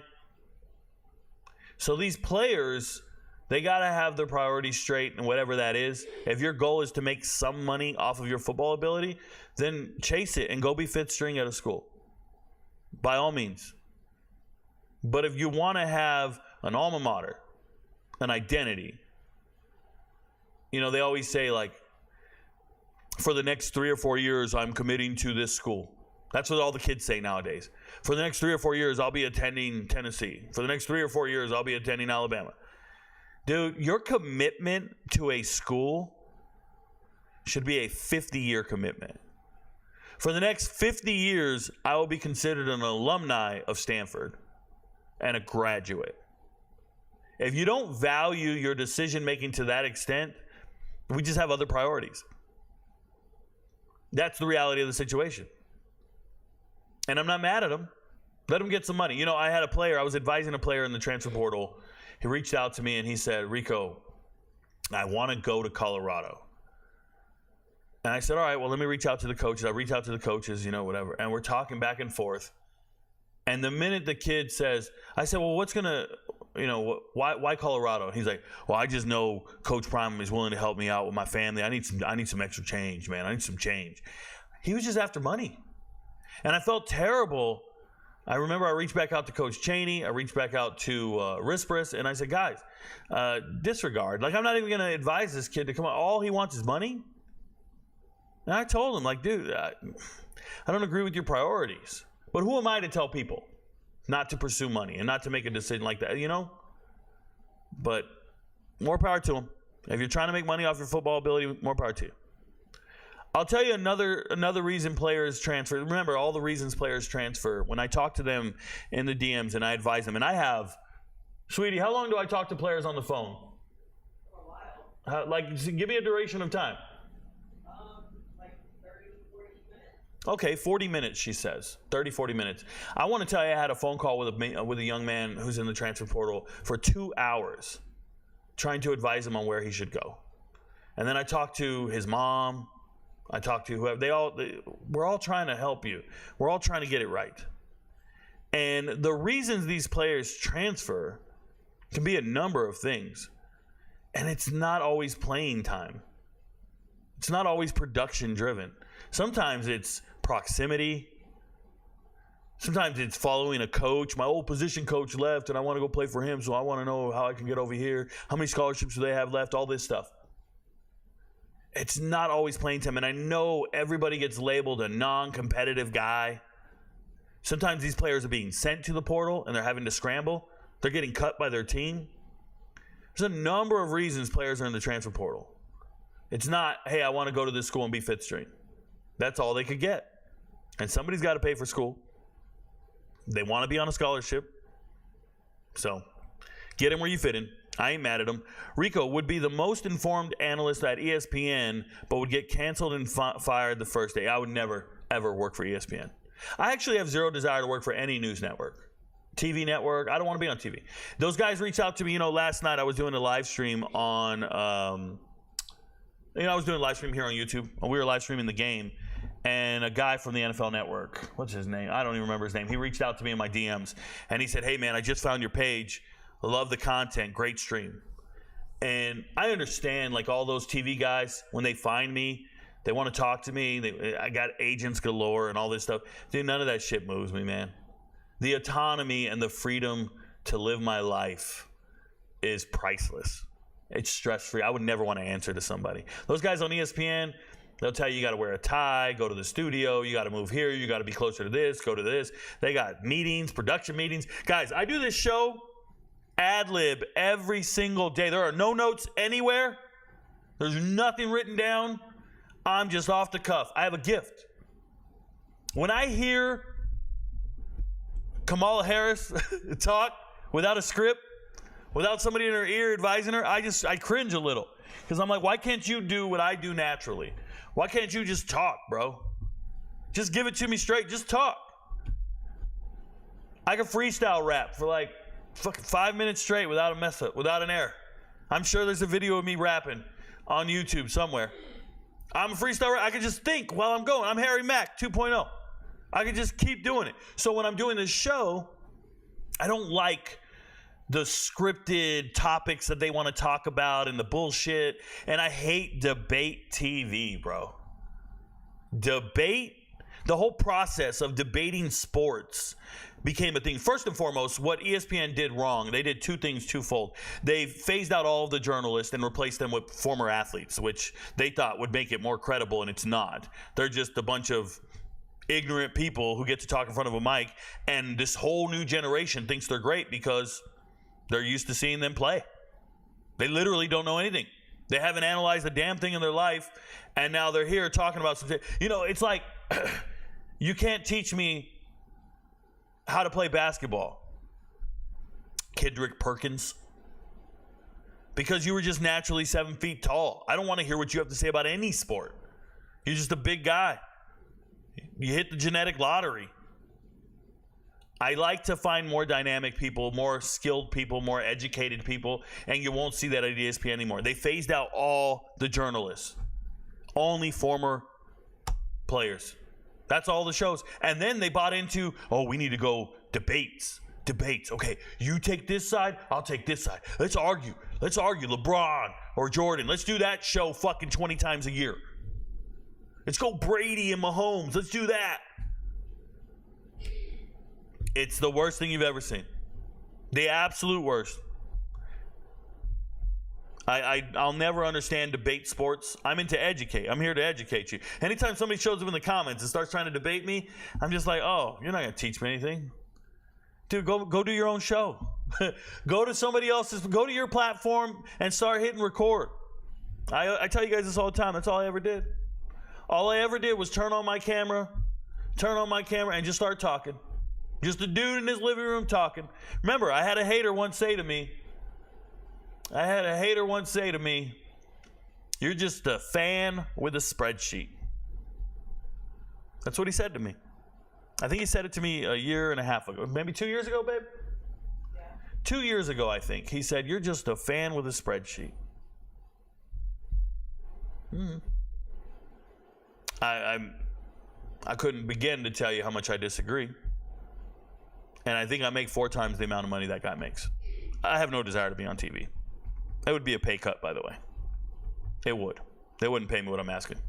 So these players, they got to have their priorities straight, and whatever that is. If your goal is to make some money off of your football ability, then chase it and go be fifth string at a school. By all means. But if you want to have an alma mater, an identity, they always say, like, for the next 3 or 4 years, I'm committing to this school. That's what all the kids say nowadays. For the next 3 or 4 years, I'll be attending Tennessee. For the next 3 or 4 years, I'll be attending Alabama. Dude, your commitment to a school should be a 50-year commitment. For the next 50 years, I will be considered an alumni of Stanford and a graduate. If you don't value your decision-making to that extent, we just have other priorities. That's the reality of the situation. And I'm not mad at him. Let him get some money. I was advising a player in the transfer portal. He reached out to me and he said, Rico, I want to go to Colorado. And I said, all right, well, let me reach out to the coaches. I reach out to the coaches, whatever. And we're talking back and forth. And the minute the kid says, I said, well, what's going to, why Colorado? And he's like, well, I just know Coach Prime is willing to help me out with my family. I need some extra change, man. I need some change. He was just after money. And I felt terrible. I remember I reached back out to Coach Chaney. I reached back out to Rispris. And I said, guys, disregard. Like, I'm not even going to advise this kid to come out. All he wants is money. And I told him, like, dude, I don't agree with your priorities. But who am I to tell people not to pursue money and not to make a decision like that, But more power to them. If you're trying to make money off your football ability, more power to you. I'll tell you another reason players transfer. Remember, all the reasons players transfer. When I talk to them in the DMs and I advise them, and I have, sweetie, how long do I talk to players on the phone? For a while. Give me a duration of time. Like 30 to 40 minutes. Okay, 40 minutes, she says. 30, 40 minutes. I want to tell you, I had a phone call with a young man who's in the transfer portal for 2 hours trying to advise him on where he should go. And then I talked to his mom. I talked to whoever. We're all trying to help you. We're all trying to get it right. And the reasons these players transfer can be a number of things. And it's not always playing time. It's not always production driven. Sometimes it's proximity. Sometimes it's following a coach. My old position coach left and I want to go play for him, so I want to know how I can get over here. How many scholarships do they have left? All this stuff. It's not always playing time. And I know everybody gets labeled a non-competitive guy. Sometimes these players are being sent to the portal and they're having to scramble. They're getting cut by their team. There's a number of reasons players are in the transfer portal. It's not, hey, I want to go to this school and be fifth string. That's all they could get. And somebody's got to pay for school. They want to be on a scholarship. So get him where you fit in. I ain't mad at him. Rico would be the most informed analyst at ESPN, but would get canceled and fired the first day. I would never, ever work for ESPN. I actually have zero desire to work for any news network. TV network, I don't want to be on TV. Those guys reached out to me, last night I was doing a live stream on, I was doing a live stream here on YouTube. We were live streaming the game, and a guy from the NFL Network, what's his name? I don't even remember his name. He reached out to me in my DMs, and he said, hey, man, I just found your page. Love the content. Great stream. And I understand, like, all those TV guys, when they find me, they want to talk to me. I got agents galore and all this stuff. Dude, none of that shit moves me, man. The autonomy and the freedom to live my life is priceless. It's stress-free. I would never want to answer to somebody. Those guys on ESPN, they'll tell you got to wear a tie, go to the studio, you got to move here, you got to be closer to this, go to this. They got meetings, production meetings. Guys, I do this show ad-lib every single day. There are no notes anywhere. There's nothing written down. I'm just off the cuff. I have a gift. When I hear Kamala Harris talk without a script, without somebody in her ear advising her, I cringe a little. Because I'm like, why can't you do what I do naturally? Why can't you just talk, bro? Just give it to me straight. Just talk. I can freestyle rap for like Fucking 5 minutes straight without a mess up, without an error. I'm sure there's a video of me rapping on YouTube somewhere. I'm a freestyler. I can just think while I'm going. I'm Harry Mack 2.0. I can just keep doing it. So when I'm doing this show, I don't like the scripted topics that they want to talk about and the bullshit. And I hate debate TV, bro. Debate, the whole process of debating sports became a thing. First and foremost, what ESPN did wrong, they did two things twofold. They phased out all of the journalists and replaced them with former athletes, which they thought would make it more credible, and it's not. They're just a bunch of ignorant people who get to talk in front of a mic, and this whole new generation thinks they're great because they're used to seeing them play. They literally don't know anything. They haven't analyzed a damn thing in their life, and now they're here talking about some shit. You know, it's like you can't teach me how to play basketball, Kendrick Perkins, because you were just naturally 7 feet tall. I don't want to hear what you have to say about any sport. You're just a big guy. You hit the genetic lottery. I like to find more dynamic people, more skilled people, more educated people, and you won't see that at ESPN anymore. They phased out all the journalists, only former players. That's all the shows. And then they bought into, oh, we need to go debates. Okay, you take this side, I'll take this side. Let's argue. LeBron or Jordan. Let's do that show fucking 20 times a year. Let's go Brady and Mahomes. Let's do that. It's the worst thing you've ever seen. The absolute worst. I'll never understand debate sports. I'm into educate. I'm here to educate you. Anytime somebody shows up in the comments and starts trying to debate me, I'm just like, oh, you're not going to teach me anything. Dude, go do your own show. Go to somebody else's, go to your platform and start hitting record. I tell you guys this all the time. That's all I ever did. All I ever did was turn on my camera and just start talking. Just a dude in his living room talking. Remember, I had a hater once say to me, you're just a fan with a spreadsheet. That's what he said to me. I think he said it to me a year and a half ago. Maybe 2 years ago, babe? Yeah. 2 years ago, I think. He said, you're just a fan with a spreadsheet. I couldn't begin to tell you how much I disagree. And I think I make 4 times the amount of money that guy makes. I have no desire to be on TV. It would be a pay cut, by the way. It would. They wouldn't pay me what I'm asking.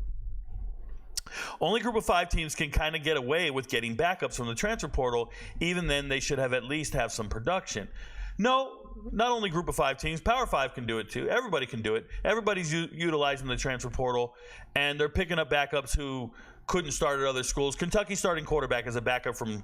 Only group of 5 teams can kind of get away with getting backups from the transfer portal. Even then, they should have at least have some production. No, not only group of 5 teams. Power 5 can do it too. Everybody can do it. Everybody's utilizing the transfer portal, and they're picking up backups who couldn't start at other schools. Kentucky starting quarterback is a backup from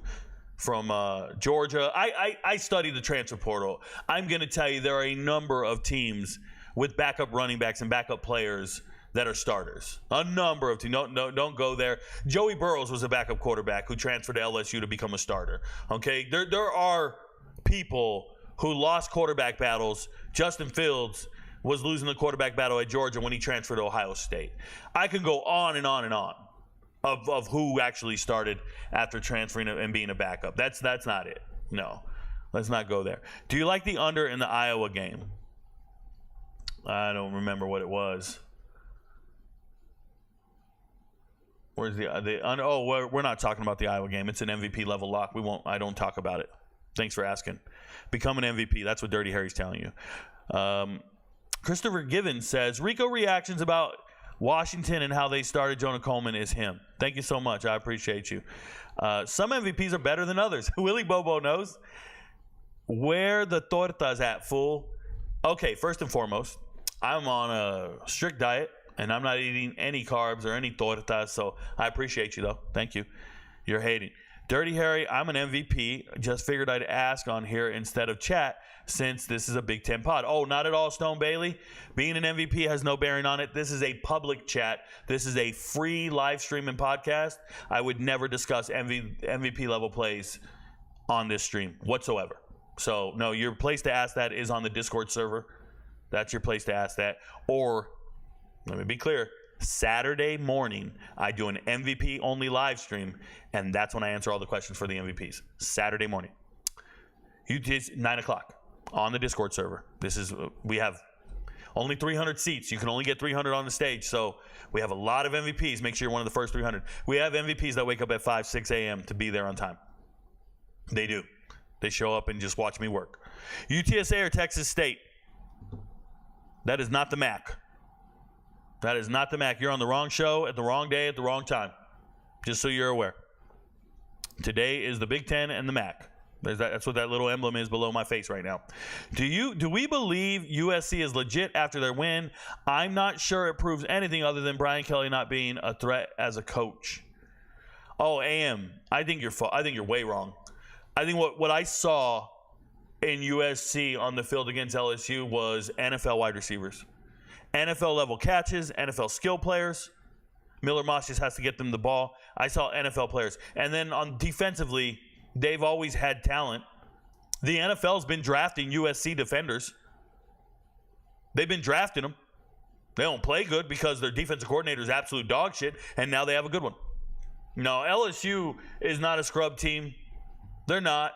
Georgia. I study the transfer portal. I'm going to tell you there are a number of teams with backup running backs and backup players that are starters. A number of teams. No, don't go there. Joey Burrows was a backup quarterback who transferred to LSU to become a starter. Okay, there are people who lost quarterback battles. Justin Fields was losing the quarterback battle at Georgia when he transferred to Ohio State. I can go on and on and on of who actually started after transferring and being a backup. That's not it. No, let's not go there. Do you like the under in the Iowa game? I don't remember what it was. Where's the under? Oh, we're not talking about the Iowa game. It's an MVP level lock. I don't talk about it. Thanks for asking. Become an MVP. That's what Dirty Harry's telling you. Christopher Givens says, Rico reactions about Washington and how they started Jonah Coleman is him. Thank you so much. I appreciate you. Some MVPs are better than others. Willie Bobo knows. Where the tortas at, fool? Okay, first and foremost, I'm on a strict diet, and I'm not eating any carbs or any tortas, so I appreciate you, though. Thank you. You're hating. Dirty Harry, I'm an MVP. Just figured I'd ask on here instead of chat since this is a Big Ten pod. Oh, not at all, Stone Bailey. Being an MVP has no bearing on it. This is a public chat. This is a free live stream and podcast. I would never discuss MVP level plays on this stream whatsoever. So, no, your place to ask that is on the Discord server. That's your place to ask that. Or, let me be clear, Saturday morning, I do an MVP-only live stream, and that's when I answer all the questions for the MVPs. Saturday morning. It's 9 o'clock on the Discord server. We have only 300 seats. You can only get 300 on the stage. So we have a lot of MVPs. Make sure you're one of the first 300. We have MVPs that wake up at 5, 6 a.m. to be there on time. They do. They show up and just watch me work. UTSA or Texas State? That is not the MAC. That is not the MAC. You're on the wrong show at the wrong day at the wrong time. Just so you're aware. Today is the Big Ten and the MAC. That's what that little emblem is below my face right now. Do we believe USC is legit after their win? I'm not sure it proves anything other than Brian Kelly not being a threat as a coach. Oh, AM, I think you're way wrong. I think what I saw in USC on the field against LSU was NFL wide receivers. NFL level catches, NFL skill players. Miller Moss just has to get them the ball. I saw NFL players. And then on defensively, they've always had talent. The NFL's been drafting USC defenders. They've been drafting them. They don't play good because their defensive coordinator is absolute dog shit, and now they have a good one. No, LSU is not a scrub team. They're not.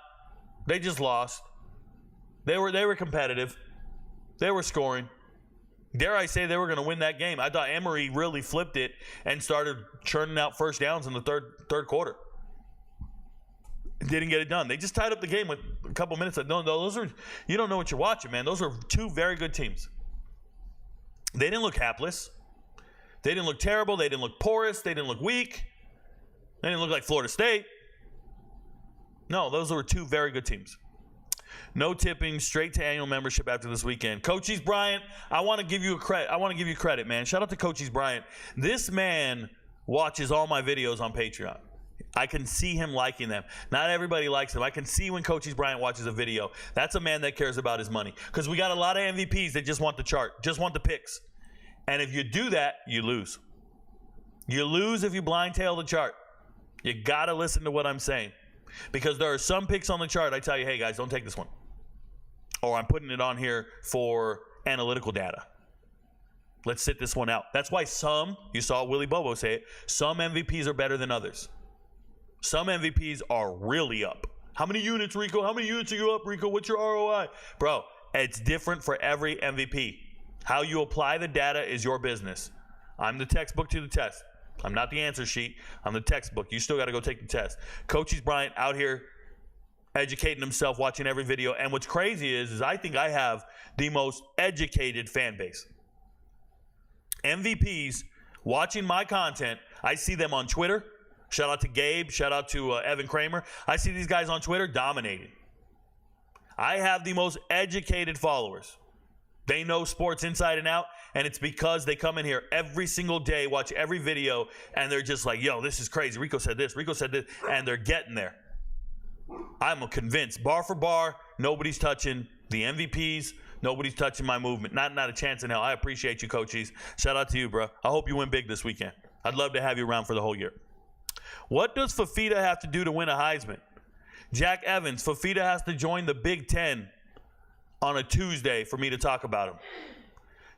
They just lost. They were competitive. They were scoring. Dare I say they were going to win that game. I thought Emory really flipped it and started churning out first downs in the third quarter. Didn't get it done. They just tied up the game with a couple minutes. No, those are, you don't know what you're watching, man. Those are two very good teams. They didn't look hapless. They didn't look terrible. They didn't look porous. They didn't look weak. They didn't look like Florida State. No, those were two very good teams. No tipping, straight to annual membership after this weekend. Coaches Bryant, I want to give you credit, man. Shout out to Coaches Bryant. This man watches all my videos on Patreon. I can see him liking them. Not everybody likes them. I can see when Coaches Bryant watches a video. That's a man that cares about his money. Because we got a lot of MVPs that just want the chart, just want the picks. And if you do that, you lose. You lose if you blind tail the chart. You got to listen to what I'm saying. Because there are some picks on the chart, I tell you, hey guys, don't take this one. Or I'm putting it on here for analytical data. Let's sit this one out. That's why you saw Willie Bobo say it, some MVPs are better than others. Some MVPs are really up. How many units, Rico? How many units are you up, Rico? What's your ROI? Bro, it's different for every MVP. How you apply the data is your business. I'm the textbook to the test. I'm not the answer sheet. I'm the textbook. You still got to go take the test. Coaches Bryant out here educating himself, watching every video. And what's crazy is I think I have the most educated fan base. MVPs watching my content, I see them on Twitter. Shout out to Gabe. Shout out to Evan Kramer. I see these guys on Twitter dominating. I have the most educated followers. They know sports inside and out, and it's because they come in here every single day, watch every video, and they're just like, yo, this is crazy. Rico said this, and they're getting there. I'm convinced, bar for bar, nobody's touching the MVPs. Nobody's touching my movement. Not a chance in hell. I appreciate you, coaches. Shout out to you, bro. I hope you win big this weekend. I'd love to have you around for the whole year. What does Fafita have to do to win a Heisman? Jack Evans, Fafita has to join the Big 10 on a Tuesday for me to talk about him.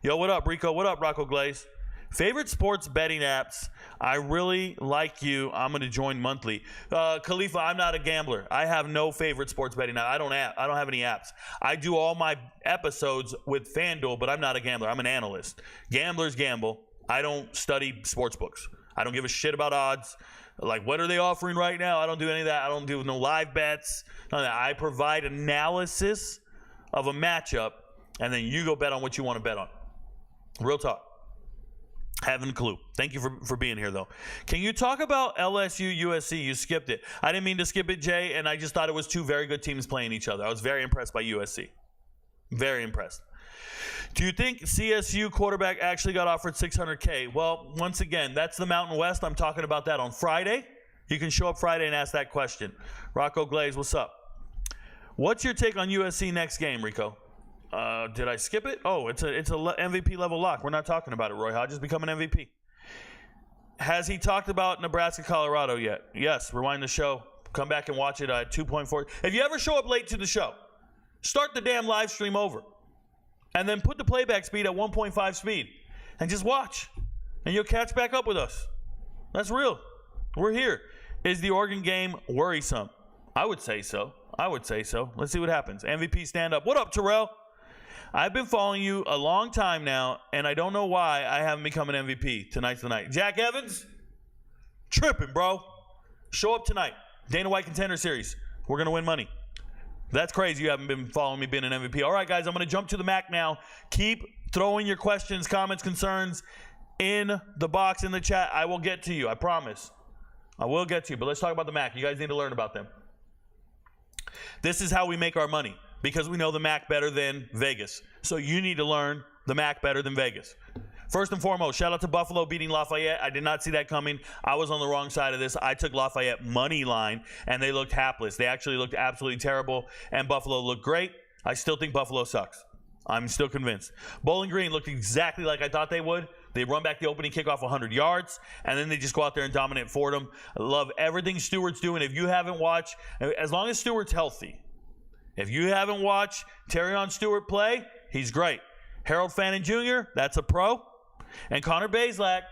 Yo, what up, Rico? What up, Rocco Glaze? Favorite sports betting apps? I really like you. I'm going to join monthly. Khalifa, I'm not a gambler. I have no favorite sports betting app. I don't have any apps. I do all my episodes with FanDuel, but I'm not a gambler. I'm an analyst. Gamblers gamble. I don't study sports books. I don't give a shit about odds. Like, what are they offering right now? I don't do any of that. I don't do no live bets. None of that. I provide analysis of a matchup, and then you go bet on what you want to bet on. Real talk. Haven't a clue. Thank you for being here, though. Can you talk about LSU, USC? You skipped it. I didn't mean to skip it, Jay, and I just thought it was two very good teams playing each other. I was very impressed by USC. Very impressed. Do you think CSU quarterback actually got offered $600K? Well, once again, that's the Mountain West. I'm talking about that on Friday. You can show up Friday and ask that question. Rocco Glaze, what's up? What's your take on USC next game, Rico? Did I skip it? Oh, it's a MVP level lock. We're not talking about it. Roy Hodges become an MVP. Has he talked about Nebraska, Colorado yet? Yes. Rewind the show. Come back and watch it at 2.4. If you ever show up late to the show, start the damn live stream over. And then put the playback speed at 1.5 speed. And just watch. And you'll catch back up with us. That's real. We're here. Is the Oregon game worrisome? I would say so. I would say so. Let's see what happens. MVP stand up. What up, Terrell? I've been following you a long time now, and I don't know why I haven't become an MVP. Tonight's the night. Jack Evans? Tripping, bro. Show up tonight. Dana White Contender Series. We're going to win money. That's crazy you haven't been following me being an MVP. All right, guys, I'm going to jump to the Mac now. Keep throwing your questions, comments, concerns in the box in the chat. I will get to you. I promise. I will get to you. But let's talk about the Mac. You guys need to learn about them. This is how we make our money because we know the Mac better than Vegas. So you need to learn the Mac better than Vegas. First and foremost, shout out to Buffalo beating Lafayette. I did not see that coming. I was on the wrong side of this. I took Lafayette money line, and they looked hapless. They actually looked absolutely terrible, and Buffalo looked great. I still think Buffalo sucks. I'm still convinced. Bowling Green looked exactly like I thought they would. They run back the opening kickoff 100 yards, and then they just go out there and dominate Fordham. I love everything Stewart's doing. If you haven't watched, as long as Stewart's healthy, if you haven't watched Terrion Stewart play, he's great. Harold Fannin Jr., that's a pro. And Connor Bazelak,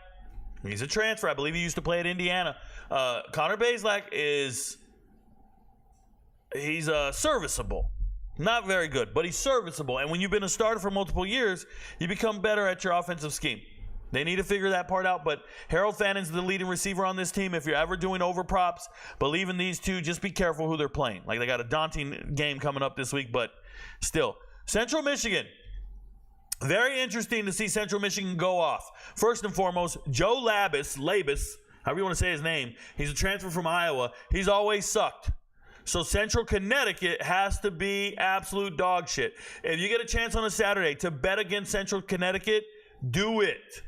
he's a transfer. I believe he used to play at Indiana. Connor Bazelak he's serviceable. Not very good, but he's serviceable. And when you've been a starter for multiple years, you become better at your offensive scheme. They need to figure that part out, but Harold Fannin's the leading receiver on this team. If you're ever doing over props, believe in these two. Just be careful who they're playing. Like, they got a daunting game coming up this week, but still. Central Michigan. Very interesting to see Central Michigan go off. First and foremost, Joe Labus, however you want to say his name, he's a transfer from Iowa. He's always sucked. So Central Connecticut has to be absolute dog shit. If you get a chance on a Saturday to bet against Central Connecticut, do it.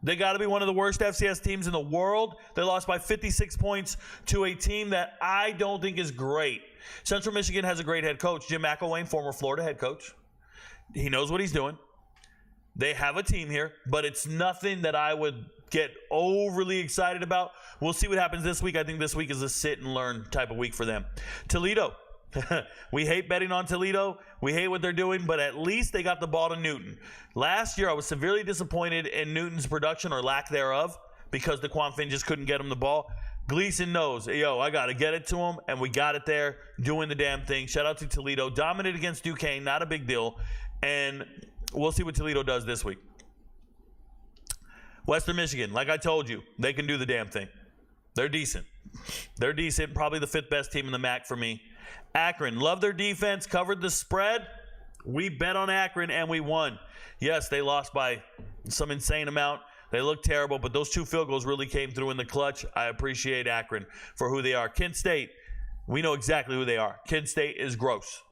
They got to be one of the worst FCS teams in the world. They lost by 56 points to a team that I don't think is great. Central Michigan has a great head coach, Jim McElwain, former Florida head coach. He knows what he's doing. They have a team here, but it's nothing that I would get overly excited about. We'll see what happens this week. I think this week is a sit and learn type of week for them. Toledo. We hate betting on Toledo. We hate what they're doing, but at least they got the ball to Newton. Last year, I was severely disappointed in Newton's production or lack thereof because DeQuan Finn just couldn't get him the ball. Gleason knows, yo, I got to get it to him, and we got it there, doing the damn thing. Shout out to Toledo. Dominated against Duquesne, not a big deal. And we'll see what Toledo does this week. Western Michigan, like I told you, they can do the damn thing. They're decent. They're decent. Probably the fifth best team in the MAC for me. Akron, love their defense, covered the spread. We bet on Akron, and we won. Yes, they lost by some insane amount. They look terrible, but those two field goals really came through in the clutch. I appreciate Akron for who they are. Kent State, we know exactly who they are. Kent State is gross.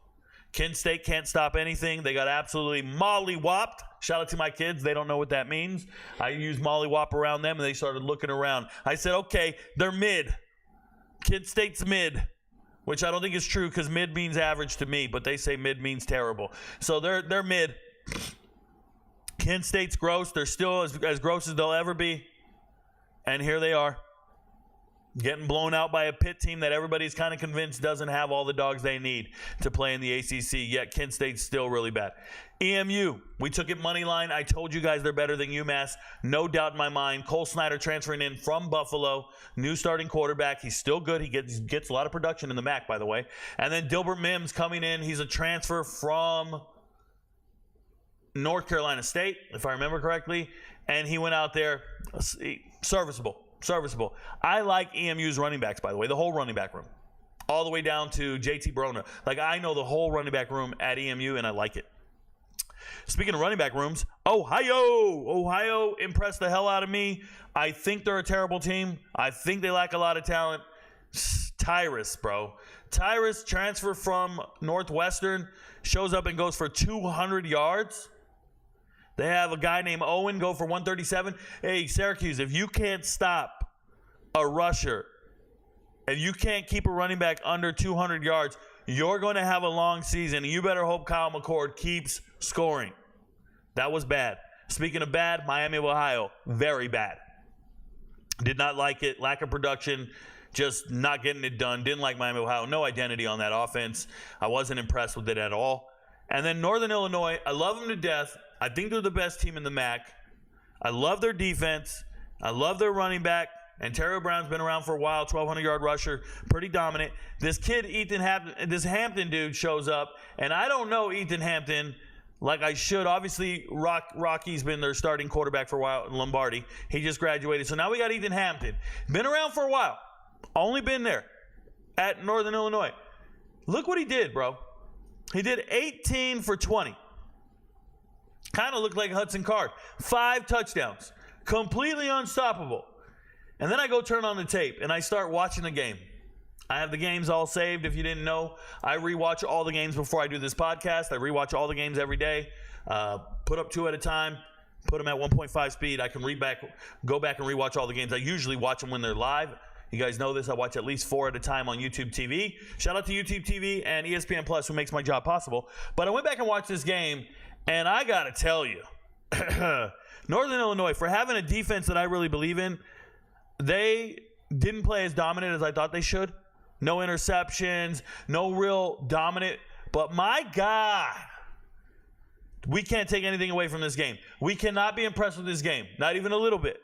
Kent State can't stop anything. They got absolutely molly-whopped. Shout out to my kids. They don't know what that means. I used molly-whop around them, and they started looking around. I said, okay, they're mid. Kent State's mid, which I don't think is true because mid means average to me, but they say mid means terrible. So they're mid. Kent State's gross. They're still as gross as they'll ever be. And here they are, getting blown out by a Pitt team that everybody's kind of convinced doesn't have all the dogs they need to play in the ACC, yet Kent State's still really bad. EMU, we took it money line. I told you guys they're better than UMass. No doubt in my mind. Cole Snyder transferring in from Buffalo, new starting quarterback. He's still good. He gets a lot of production in the MAC, by the way. And then Dilbert Mims coming in. He's a transfer from North Carolina State, if I remember correctly. And he went out there serviceable. I like EMU's running backs, by the way, the whole running back room, all the way down to JT Brona. Like, I know the whole running back room at EMU, and I like it. Speaking of running back rooms, Ohio impressed the hell out of me. I think they're a terrible team. I think they lack a lot of talent. Tyrus, bro. Tyrus, transfer from Northwestern, shows up and goes for 200 yards. They have a guy named Owen go for 137. Hey, Syracuse, if you can't stop a rusher, if you can't keep a running back under 200 yards, you're going to have a long season. You better hope Kyle McCord keeps scoring. That was bad. Speaking of bad, Miami of Ohio, very bad. Did not like it. Lack of production. Just not getting it done. Didn't like Miami of Ohio. No identity on that offense. I wasn't impressed with it at all. And then Northern Illinois, I love them to death. I think they're the best team in the MAC. I love their defense. I love their running back. And Terry Brown's been around for a while, 1,200-yard rusher, pretty dominant. This kid, this Hampton dude shows up, and I don't know Ethan Hampton like I should. Obviously, Rocky's been their starting quarterback for a while in Lombardi. He just graduated. So now we got Ethan Hampton. Been around for a while. Only been there at Northern Illinois. Look what he did, bro. He did 18 for 20. Kind of looked like Hudson Card. 5 touchdowns. Completely unstoppable. And then I go turn on the tape, and I start watching the game. I have the games all saved. If you didn't know, I rewatch all the games before I do this podcast. I rewatch all the games every day. Put up 2 at a time. Put them at 1.5 speed. I can go back and rewatch all the games. I usually watch them when they're live. You guys know this. I watch at least 4 at a time on YouTube TV. Shout out to YouTube TV and ESPN Plus, who makes my job possible. But I went back and watched this game, and I got to tell you, Northern Illinois, for having a defense that I really believe in, they didn't play as dominant as I thought they should. No interceptions, no real dominant. But my God, we can't take anything away from this game. We cannot be impressed with this game, not even a little bit.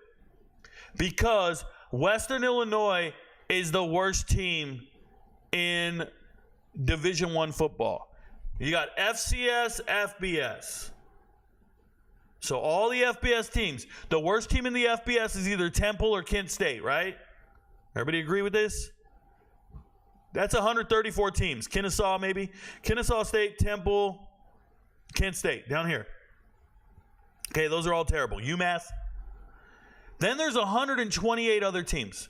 Because Western Illinois is the worst team in Division I football. You got FCS, FBS. So all the FBS teams, the worst team in the FBS is either Temple or Kent State, right? Everybody agree with this? That's 134 teams. Kennesaw, maybe. Kennesaw State, Temple, Kent State, down here. Okay, those are all terrible. UMass. Then there's 128 other teams.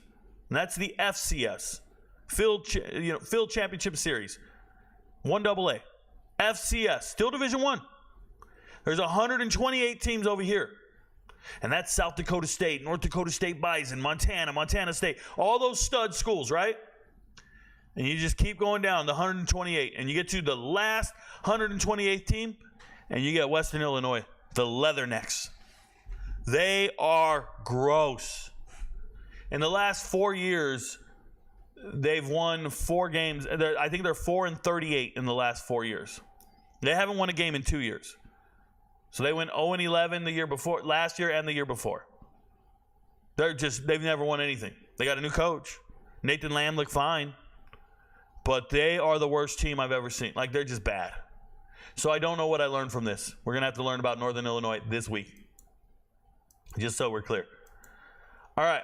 And that's the FCS, Field Championship Series, 1AA. FCS, still Division I. There's 128 teams over here. And that's South Dakota State, North Dakota State Bison, Montana State, all those stud schools, right? And you just keep going down the 128, and you get to the last 128th team, and you get Western Illinois, the Leathernecks. They are gross. In the last 4 years, they've won 4 games. I think they're 4-38 in the last 4 years. They haven't won a game in 2 years. So they went 0-11 the year before, last year and the year before. They've never won anything. They got a new coach. Nathan Lamb looked fine. But they are the worst team I've ever seen. Like, they're just bad. So I don't know what I learned from this. We're going to have to learn about Northern Illinois this week. Just so we're clear. All right.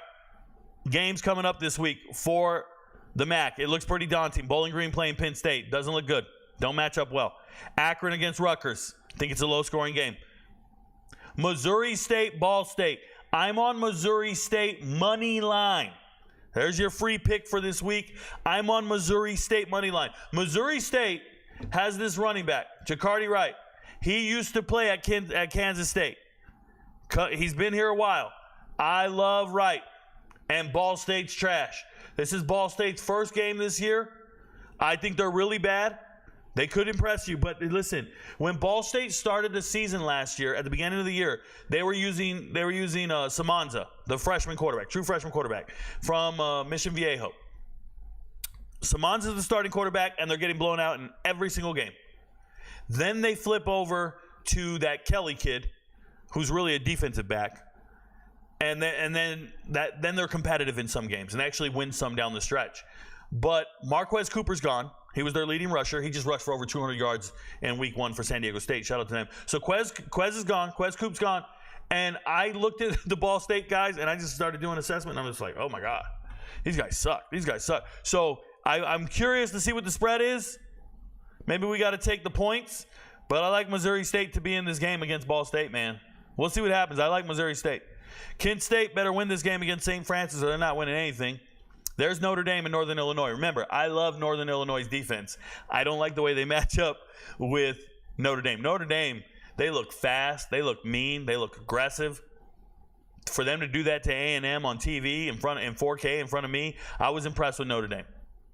Games coming up this week for the MAC. It looks pretty daunting. Bowling Green playing Penn State. Doesn't look good. Don't match up well. Akron against Rutgers. I think it's a low-scoring game. Missouri State, Ball State. I'm on Missouri State money line. There's your free pick for this week. I'm on Missouri State money line. Missouri State has this running back, Jacardi Wright. He used to play at Kansas State. He's been here a while. I love Wright. And Ball State's trash. This is Ball State's first game this year. I think they're really bad. They could impress you, but listen, when Ball State started the season last year, at the beginning of the year, they were using Samanza, the freshman quarterback, true freshman quarterback from Mission Viejo. Samanza's the starting quarterback, and they're getting blown out in every single game. Then they flip over to that Kelly kid, who's really a defensive back, and then they're competitive in some games and actually win some down the stretch. But Marquez Cooper's gone. He was their leading rusher. He just rushed for over 200 yards in week 1 for San Diego State. Shout out to them. So Quez is gone. Quez Coop's gone. And I looked at the Ball State guys, and I just started doing assessment, and I'm just like, oh, my God. These guys suck. So I'm curious to see what the spread is. Maybe we got to take the points. But I like Missouri State to be in this game against Ball State, man. We'll see what happens. I like Missouri State. Kent State better win this game against St. Francis, or they're not winning anything. There's Notre Dame and Northern Illinois. Remember, I love Northern Illinois' defense. I don't like the way they match up with Notre Dame. Notre Dame, they look fast. They look mean. They look aggressive. For them to do that to A&M on TV in 4K in front of me, I was impressed with Notre Dame.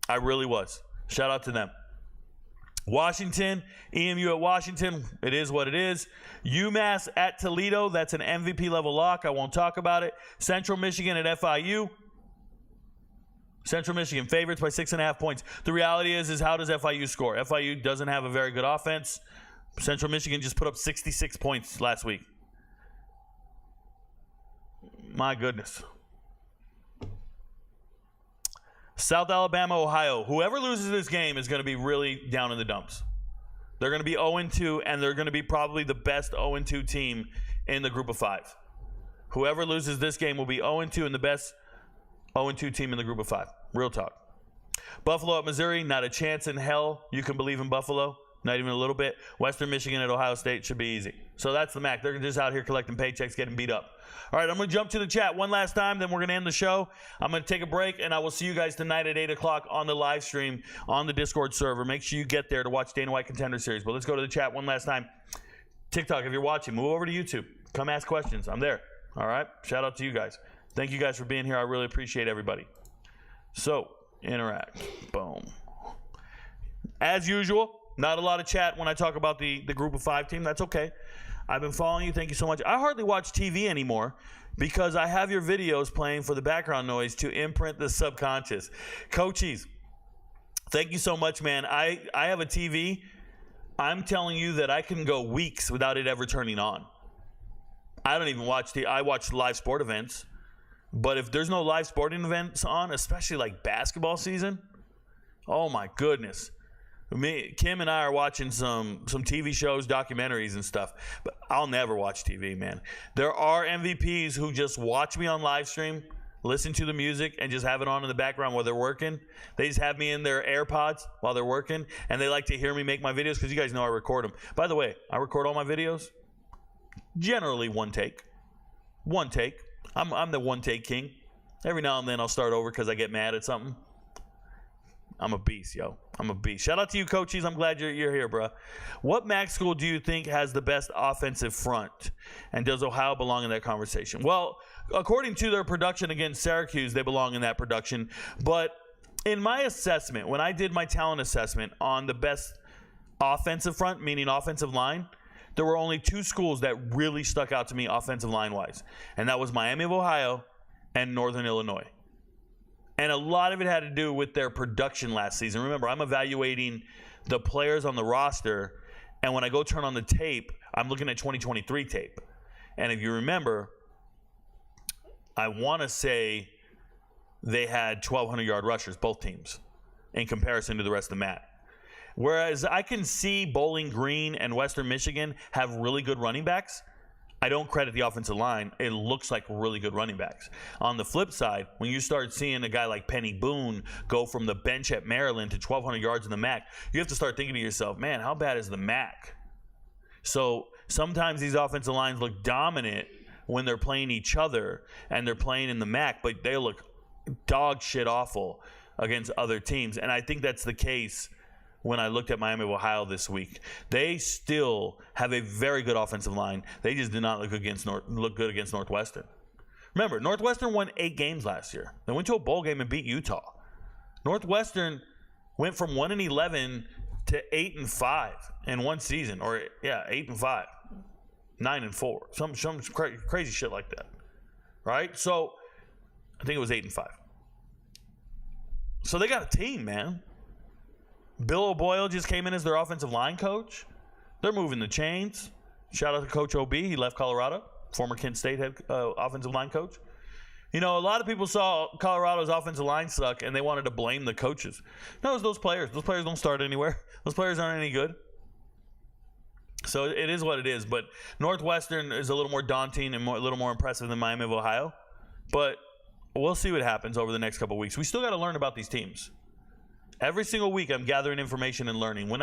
I really was. Shout out to them. Washington, EMU at Washington, it is what it is. UMass at Toledo, that's an MVP level lock. I won't talk about it. Central Michigan at FIU. Central Michigan favorites by 6.5 points. The reality is how does FIU score? FIU doesn't have a very good offense. Central Michigan just put up 66 points last week. My goodness. South Alabama, Ohio. Whoever loses this game is going to be really down in the dumps. They're going to be 0-2, and they're going to be probably the best 0-2 team in the group of 5. Whoever loses this game will be 0-2 and the best 0-2 team in the group of 5. Real talk. Buffalo at Missouri, not a chance in hell you can believe in Buffalo. Not even a little bit. Western Michigan at Ohio State should be easy. So that's the MAC. They're just out here collecting paychecks, getting beat up. All right, I'm going to jump to the chat one last time, then we're going to end the show. I'm going to take a break, and I will see you guys tonight at 8 o'clock on the live stream on the Discord server. Make sure you get there to watch Dana White Contender Series. But let's go to the chat one last time. TikTok, if you're watching, move over to YouTube. Come ask questions. I'm there. All right? Shout out to you guys. Thank you guys for being here. I really appreciate everybody. So, interact. Boom. As usual, not a lot of chat when I talk about the group of 5 team. That's okay. I've been following you. Thank you so much. I hardly watch TV anymore because I have your videos playing for the background noise to imprint the subconscious. Coaches, thank you so much, man. I have a TV. I'm telling you that I can go weeks without it ever turning on. I don't even watch I watch live sport events. But if there's no live sporting events on, especially like basketball season, oh my goodness. Kim and I are watching some TV shows, documentaries and stuff, but I'll never watch TV, man. There are MVPs who just watch me on live stream, listen to the music, and just have it on in the background while they're working. They just have me in their AirPods while they're working, and they like to hear me make my videos because you guys know I record them. By the way, I record all my videos, generally one take. One take. I'm the one take king. Every now and then I'll start over because I get mad at something. I'm a beast, yo. I'm a beast. Shout out to you, coaches. I'm glad you're here, bro. What MAC school do you think has the best offensive front? And does Ohio belong in that conversation? Well, according to their production against Syracuse, they belong in that production. But in my assessment, when I did my talent assessment on the best offensive front, meaning offensive line, there were only 2 schools that really stuck out to me offensive line-wise. And that was Miami of Ohio and Northern Illinois. And a lot of it had to do with their production last season. Remember, I'm evaluating the players on the roster, and when I go turn on the tape, I'm looking at 2023 tape. And if you remember, I want to say they had 1,200-yard rushers, both teams, in comparison to the rest of the MAC. Whereas I can see Bowling Green and Western Michigan have really good running backs. I don't credit the offensive line. It looks like really good running backs. On the flip side, when you start seeing a guy like Penny Boone go from the bench at Maryland to 1,200 yards in the MAC, you have to start thinking to yourself, man, how bad is the MAC? So sometimes these offensive lines look dominant when they're playing each other and they're playing in the MAC, but they look dog shit awful against other teams. And I think that's the case when I looked at Miami of Ohio this week. They still have a very good offensive line. They just did not look good against Northwestern. Remember, Northwestern won 8 games last year. They went to a bowl game and beat Utah. Northwestern went from 1-11 to 8-5 in one season, 8-5, 9-4, some crazy shit like that, right? So I think it was 8-5. So they got a team, man. Bill O'Boyle just came in as their offensive line coach. They're moving the chains. Shout out to Coach OB. He left Colorado, former Kent State head offensive line coach. You know, a lot of people saw Colorado's offensive line suck, and they wanted to blame the coaches. No, it's those players. Those players don't start anywhere. Those players aren't any good. So it is what it is. But Northwestern is a little more daunting and a little more impressive than Miami of Ohio. But we'll see what happens over the next couple of weeks. We still got to learn about these teams. Every single week, I'm gathering information and learning. When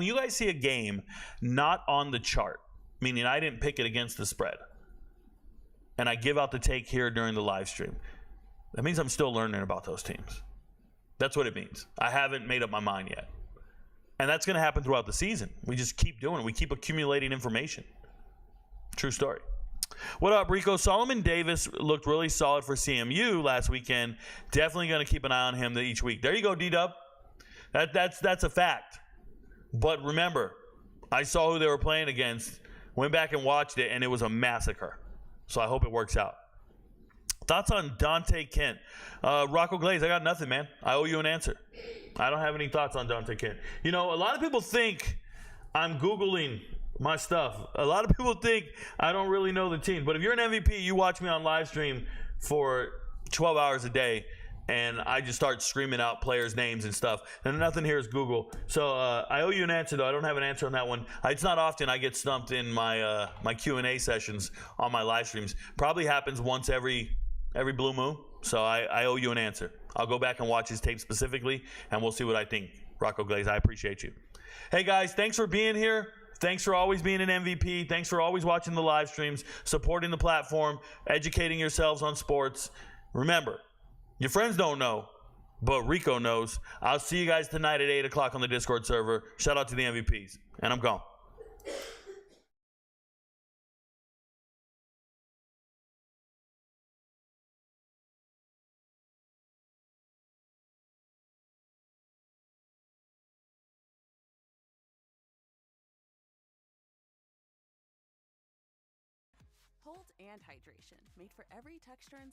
you guys see a game not on the chart, meaning I didn't pick it against the spread, and I give out the take here during the live stream, that means I'm still learning about those teams. That's what it means. I haven't made up my mind yet. And that's going to happen throughout the season. We just keep doing it. We keep accumulating information. True story. What up, Rico? Solomon Davis looked really solid for CMU last weekend. Definitely going to keep an eye on him each week. There you go, D-Dub. That's a fact. But remember, I saw who they were playing against, went back and watched it, and it was a massacre. So I hope it works out. Thoughts on Dante Kent? Rocco Glaze, I got nothing, man. I owe you an answer. I don't have any thoughts on Dante Kent. You know, a lot of people think I'm Googling my stuff. A lot of people think I don't really know the team. But if you're an MVP, you watch me on live stream for 12 hours a day. and I just start screaming out players' names and stuff. And nothing here is Google. So I owe you an answer, though. I don't have an answer on that one. It's not often I get stumped in my my Q&A sessions on my live streams. Probably happens once every blue moon. So I owe you an answer. I'll go back and watch his tape specifically, and we'll see what I think. RicoKnows, I appreciate you. Hey, guys, thanks for being here. Thanks for always being an MVP. Thanks for always watching the live streams, supporting the platform, educating yourselves on sports. Remember, your friends don't know, but Rico knows. I'll see you guys tonight at 8 o'clock on the Discord server. Shout out to the MVPs. And I'm gone. Hold and hydration, made for every texture and